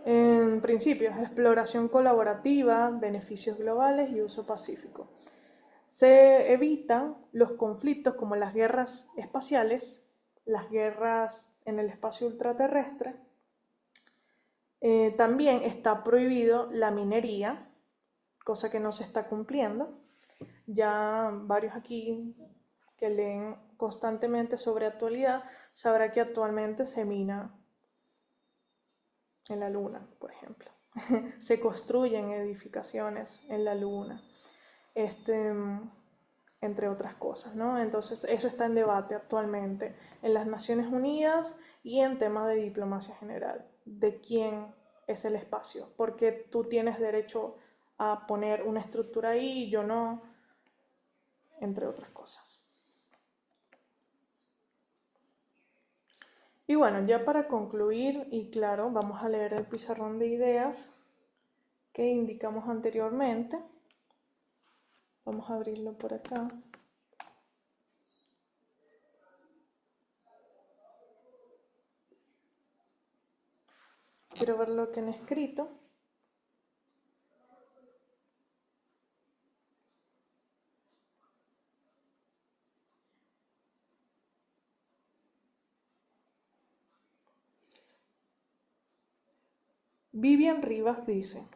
[SPEAKER 2] En principio, exploración colaborativa, beneficios globales y uso pacífico. Se evitan los conflictos como las guerras espaciales, las guerras en el espacio ultraterrestre. También está prohibido la minería, cosa que no se está cumpliendo. Ya varios aquí que leen constantemente sobre actualidad sabrá que actualmente se mina en la Luna, por ejemplo. Se construyen edificaciones en la Luna. Este, entre otras cosas, ¿no? Entonces eso está en debate actualmente en las Naciones Unidas y en temas de diplomacia general, de quién es el espacio, porque tú tienes derecho a poner una estructura ahí y yo no, entre otras cosas. Y bueno, ya para concluir, y claro, vamos a leer el pizarrón de ideas que indicamos anteriormente. Vamos a abrirlo por acá. Quiero ver lo que han escrito. Vivian Rivas dice,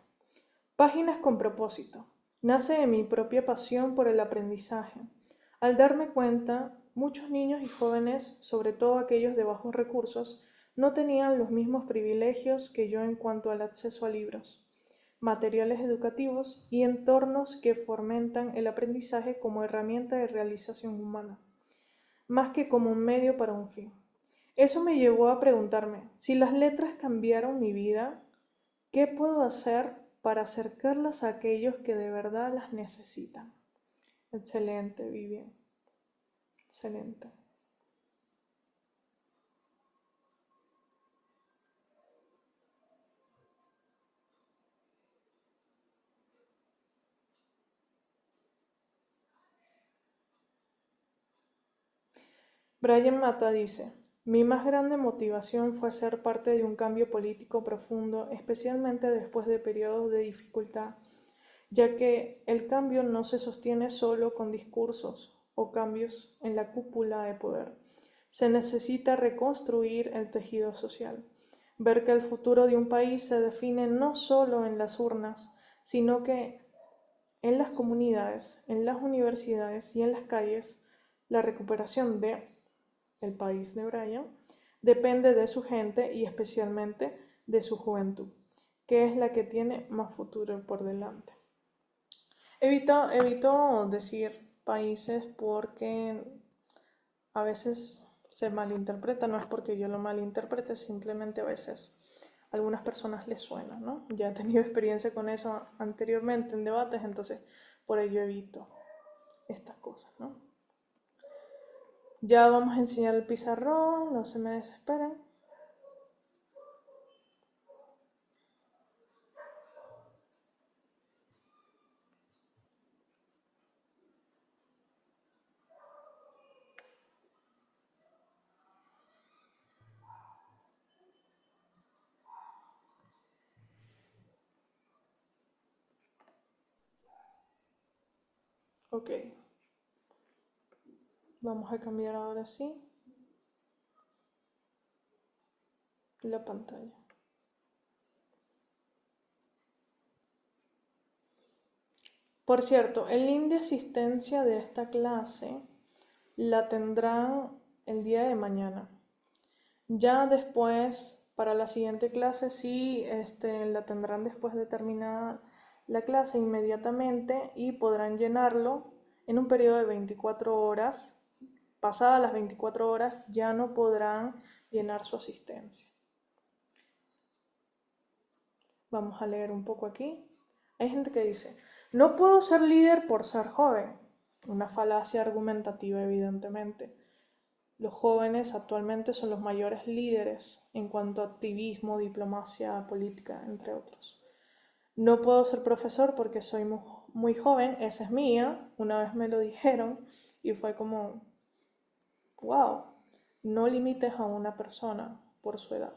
[SPEAKER 2] páginas con propósito. Nace de mi propia pasión por el aprendizaje. Al darme cuenta, muchos niños y jóvenes, sobre todo aquellos de bajos recursos, no tenían los mismos privilegios que yo en cuanto al acceso a libros, materiales educativos y entornos que fomentan el aprendizaje como herramienta de realización humana, más que como un medio para un fin. Eso me llevó a preguntarme, si las letras cambiaron mi vida, ¿qué puedo hacer para acercarlas a aquellos que de verdad las necesitan? Excelente, Vivian. Excelente. Brian Mata dice, mi más grande motivación fue ser parte de un cambio político profundo, especialmente después de periodos de dificultad, ya que el cambio no se sostiene solo con discursos o cambios en la cúpula de poder. Se necesita reconstruir el tejido social, ver que el futuro de un país se define no solo en las urnas, sino que en las comunidades, en las universidades y en las calles. La recuperación de el país de Brian depende de su gente y especialmente de su juventud, que es la que tiene más futuro por delante. Evito decir países porque a veces se malinterpreta, no es porque yo lo malinterprete, simplemente a veces a algunas personas les suena, ¿no? Ya he tenido experiencia con eso anteriormente en debates, entonces por ello evito estas cosas, ¿no? Ya vamos a enseñar el pizarrón, no se me desesperen. Ok, vamos a cambiar ahora sí la pantalla. Por cierto, el link de asistencia de esta clase la tendrán el día de mañana. Ya después, para la siguiente clase, sí, la tendrán después de terminar la clase inmediatamente y podrán llenarlo en un periodo de 24 horas. Pasadas las 24 horas ya no podrán llenar su asistencia. Vamos a leer un poco aquí. Hay gente que dice, no puedo ser líder por ser joven. Una falacia argumentativa, evidentemente. Los jóvenes actualmente son los mayores líderes en cuanto a activismo, diplomacia política, entre otros. No puedo ser profesor porque soy muy joven, esa es mía, una vez me lo dijeron y fue como, wow, no limites a una persona por su edad.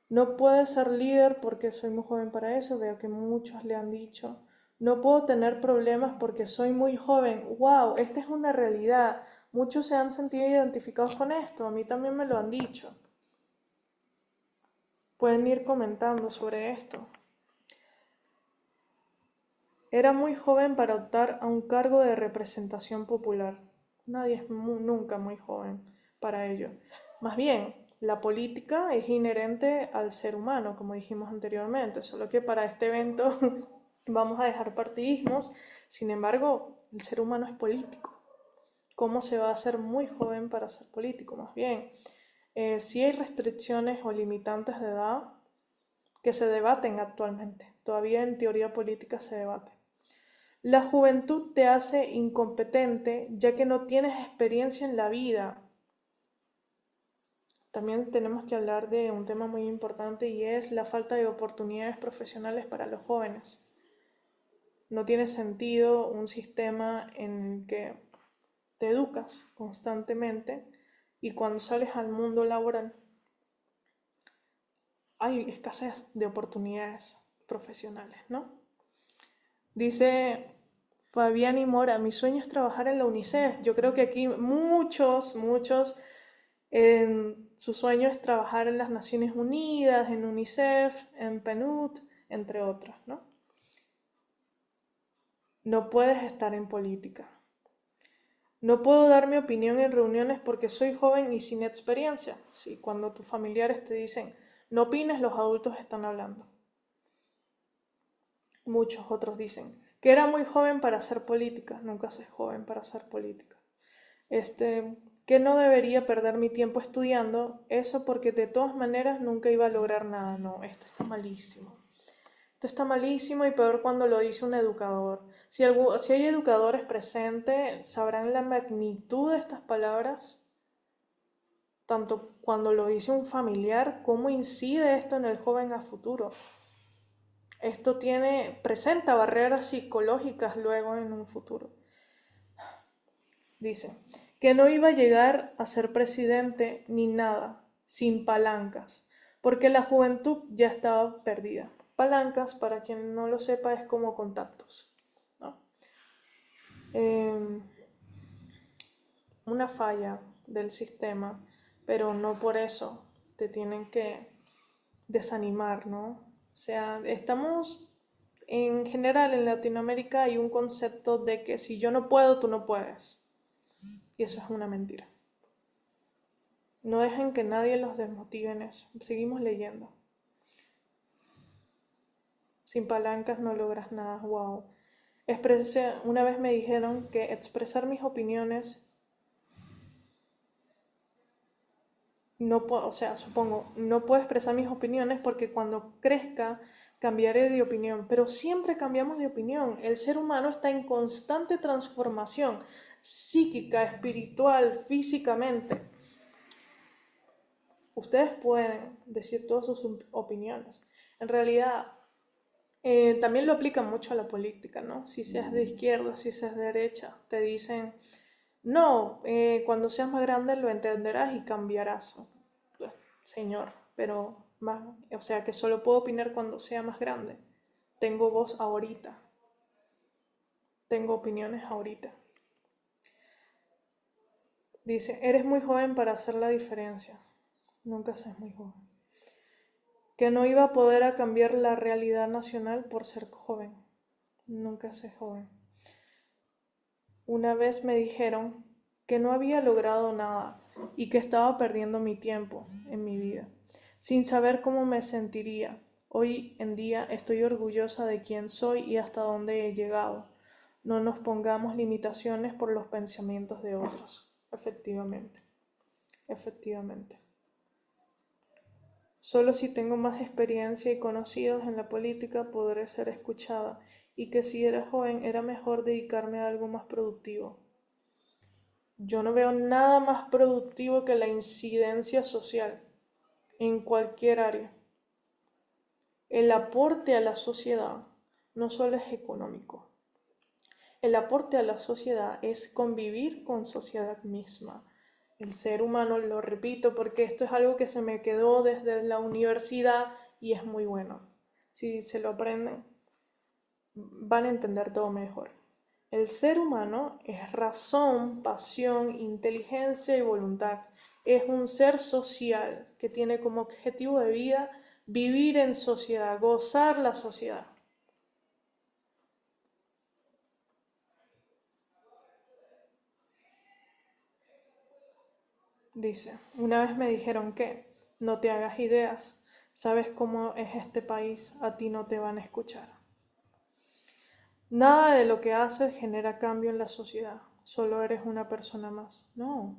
[SPEAKER 2] No puedo ser líder porque soy muy joven para eso, veo que muchos le han dicho. No puedo tener problemas porque soy muy joven. ¡Wow! Esta es una realidad. Muchos se han sentido identificados con esto, a mí también me lo han dicho. Pueden ir comentando sobre esto. Era muy joven para optar a un cargo de representación popular. Nadie es nunca muy joven para ello. Más bien, la política es inherente al ser humano, como dijimos anteriormente, solo que para este evento vamos a dejar partidismos. Sin embargo, El ser humano es político. ¿Cómo se va a ser muy joven para ser político? Más bien, sí hay restricciones o limitantes de edad que se debaten actualmente. Todavía en teoría política se debate. La juventud te hace incompetente ya que no tienes experiencia en la vida. También tenemos que hablar de un tema muy importante y es la falta de oportunidades profesionales para los jóvenes. No tiene sentido un sistema en el que te educas constantemente y cuando sales al mundo laboral hay escasez de oportunidades profesionales, ¿no? Dice Fabián y Mora, mi sueño es trabajar en la UNICEF. Yo creo que aquí muchos, su sueño es trabajar en las Naciones Unidas, en UNICEF, en PNUD, entre otras, ¿no? No puedes estar en política. No puedo dar mi opinión en reuniones porque soy joven y sin experiencia. Sí, cuando tus familiares te dicen, no opines, los adultos están hablando. Muchos otros dicen que era muy joven para hacer política. Nunca soy joven para hacer política. Que no debería perder mi tiempo estudiando eso porque de todas maneras nunca iba a lograr nada. No, esto está malísimo. Esto está malísimo y peor cuando lo dice un educador. Si hay educadores presentes, sabrán la magnitud de estas palabras, tanto cuando lo dice un familiar, cómo incide esto en el joven a futuro. Esto presenta barreras psicológicas luego en un futuro. Dice que no iba a llegar a ser presidente ni nada, sin palancas, porque la juventud ya estaba perdida. Palancas, para quien no lo sepa, es como contactos, ¿no? Eh, una falla del sistema, pero no por eso te tienen que desanimar, ¿no? O sea, estamos en general en Latinoamérica hay un concepto de que si yo no puedo, tú no puedes. Y eso es una mentira. No dejen que nadie los desmotive en eso. Seguimos leyendo. Sin palancas no logras nada. Wow. Una vez me dijeron que expresar mis opiniones no puedo, o sea, supongo, no puedo expresar mis opiniones porque cuando crezca cambiaré de opinión, pero siempre cambiamos de opinión. El ser humano está en constante transformación psíquica, espiritual, físicamente. Ustedes pueden decir todas sus opiniones. En realidad, también lo aplican mucho a la política, ¿no? Si seas de izquierda, si seas de derecha, te dicen, no, cuando seas más grande lo entenderás y cambiarás. Pues, señor, pero más, o sea que solo puedo opinar cuando sea más grande. Tengo voz ahorita, tengo opiniones ahorita. Dice, eres muy joven para hacer la diferencia. Nunca seas muy joven. Que no iba a poder a cambiar la realidad nacional por ser joven. Nunca sé joven. Una vez me dijeron que no había logrado nada y que estaba perdiendo mi tiempo en mi vida, sin saber cómo me sentiría. Hoy en día estoy orgullosa de quién soy y hasta dónde he llegado. No nos pongamos limitaciones por los pensamientos de otros. Efectivamente, efectivamente. Solo si tengo más experiencia y conocidos en la política podré ser escuchada, y que si era joven era mejor dedicarme a algo más productivo. Yo no veo nada más productivo que la incidencia social en cualquier área. El aporte a la sociedad no solo es económico. El aporte a la sociedad es convivir con sociedad misma. El ser humano, lo repito porque esto es algo que se me quedó desde la universidad y es muy bueno. Si se lo aprenden, van a entender todo mejor. El ser humano es razón, pasión, inteligencia y voluntad. Es un ser social que tiene como objetivo de vida vivir en sociedad, gozar la sociedad. Dice, una vez me dijeron que no te hagas ideas, sabes cómo es este país, a ti no te van a escuchar. Nada de lo que haces genera cambio en la sociedad. Solo eres una persona más. No,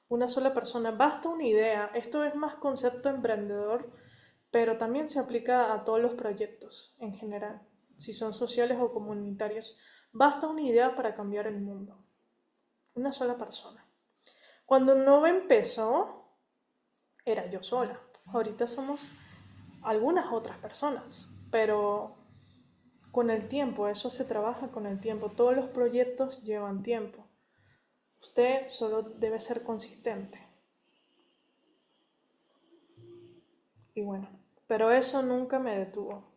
[SPEAKER 2] una sola persona. Basta una idea. Esto es más concepto emprendedor, pero también se aplica a todos los proyectos en general, si son sociales o comunitarios. Basta una idea para cambiar el mundo. Una sola persona. Cuando Nova empezó, era yo sola. Ahorita somos algunas otras personas, pero con el tiempo, eso se trabaja con el tiempo. Todos los proyectos llevan tiempo. Usted solo debe ser consistente. Y bueno, pero eso nunca me detuvo.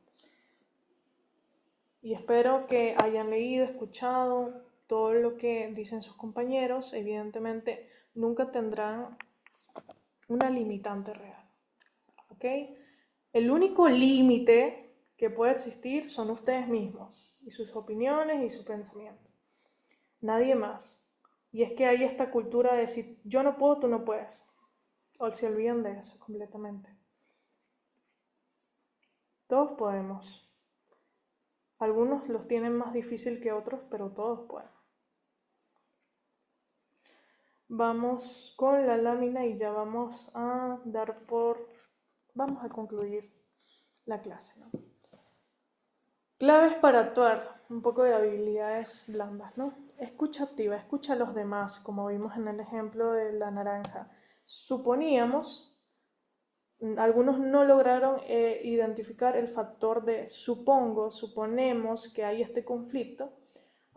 [SPEAKER 2] Y espero que hayan leído, escuchado todo lo que dicen sus compañeros. Evidentemente, nunca tendrán una limitante real. ¿Ok? El único límite que puede existir son ustedes mismos y sus opiniones y su pensamiento. Nadie más. Y es que hay esta cultura de si yo no puedo, tú no puedes. O se olvidan de eso completamente. Todos podemos. Algunos los tienen más difícil que otros, pero todos pueden. Vamos con la lámina y ya vamos a vamos a concluir la clase, ¿no? Claves para actuar, un poco de habilidades blandas, ¿no? Escucha activa, escucha a los demás, como vimos en el ejemplo de la naranja. Suponíamos, algunos no lograron identificar el factor de supongo, suponemos que hay este conflicto.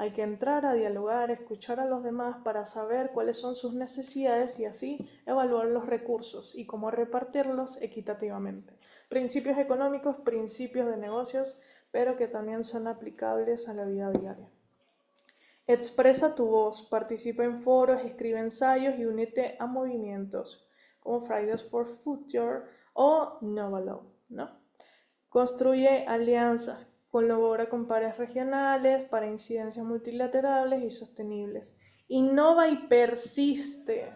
[SPEAKER 2] Hay que entrar a dialogar, escuchar a los demás para saber cuáles son sus necesidades y así evaluar los recursos y cómo repartirlos equitativamente. Principios económicos, principios de negocios, pero que también son aplicables a la vida diaria. Expresa tu voz, participa en foros, escribe ensayos y únete a movimientos como Fridays for Future o Novalo, ¿no? Construye alianzas, colabora con pares regionales para incidencias multilaterales y sostenibles. Innova y persiste,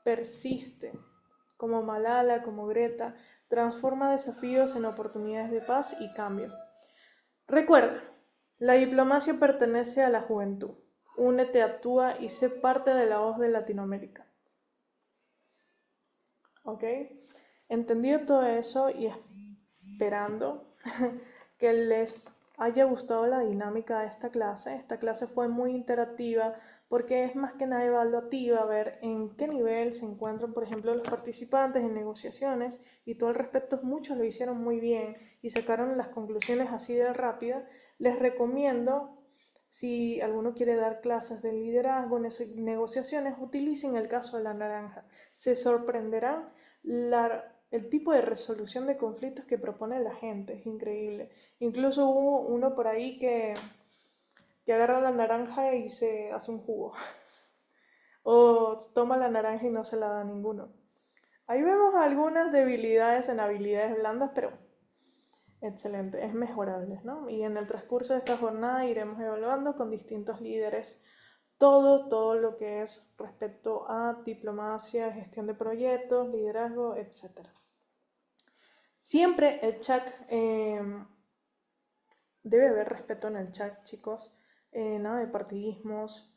[SPEAKER 2] persiste, como Malala, como Greta, transforma desafíos en oportunidades de paz y cambio. Recuerda, la diplomacia pertenece a la juventud. Únete, actúa y sé parte de la voz de Latinoamérica. ¿Ok? Entendido todo eso y esperando que les haya gustado la dinámica de esta clase. Esta clase fue muy interactiva porque es más que nada evaluativa, ver en qué nivel se encuentran, por ejemplo, los participantes en negociaciones y todo al respecto. Muchos lo hicieron muy bien y sacaron las conclusiones así de rápida. Les recomiendo, si alguno quiere dar clases de liderazgo, negociaciones, utilicen el caso de la naranja. Se sorprenderán el tipo de resolución de conflictos que propone la gente, es increíble. Incluso hubo uno por ahí que agarra la naranja y se hace un jugo. O toma la naranja y no se la da a ninguno. Ahí vemos algunas debilidades en habilidades blandas, pero excelente, es mejorable, ¿no? Y en el transcurso de esta jornada iremos evaluando con distintos líderes todo lo que es respecto a diplomacia, gestión de proyectos, liderazgo, etc. Siempre el chat, debe haber respeto en el chat, chicos. Nada de partidismos.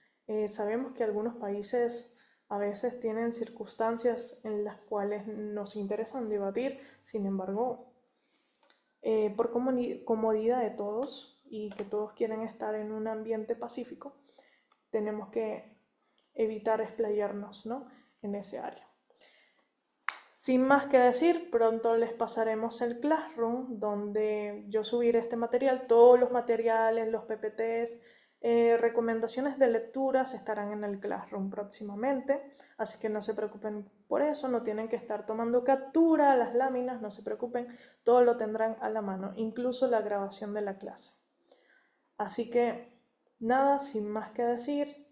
[SPEAKER 2] Sabemos que algunos países a veces tienen circunstancias en las cuales nos interesan debatir, sin embargo, por comodidad de todos y que todos quieren estar en un ambiente pacífico, tenemos que evitar explayarnos, ¿no?, en ese área. Sin más que decir, pronto les pasaremos el Classroom, donde yo subiré este material, todos los materiales, los PPTs, recomendaciones de lecturas estarán en el Classroom próximamente, así que no se preocupen por eso, no tienen que estar tomando captura a las láminas, no se preocupen, todo lo tendrán a la mano, incluso la grabación de la clase. Así que nada, sin más que decir,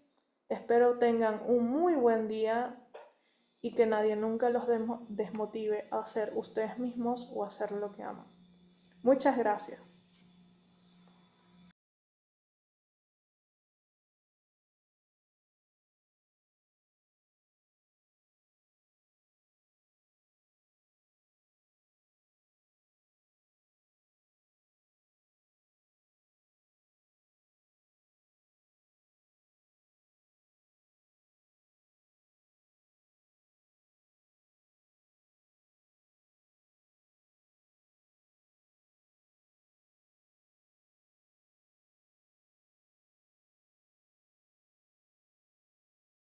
[SPEAKER 2] espero tengan un muy buen día y que nadie nunca los desmotive a ser ustedes mismos o a hacer lo que aman. Muchas gracias.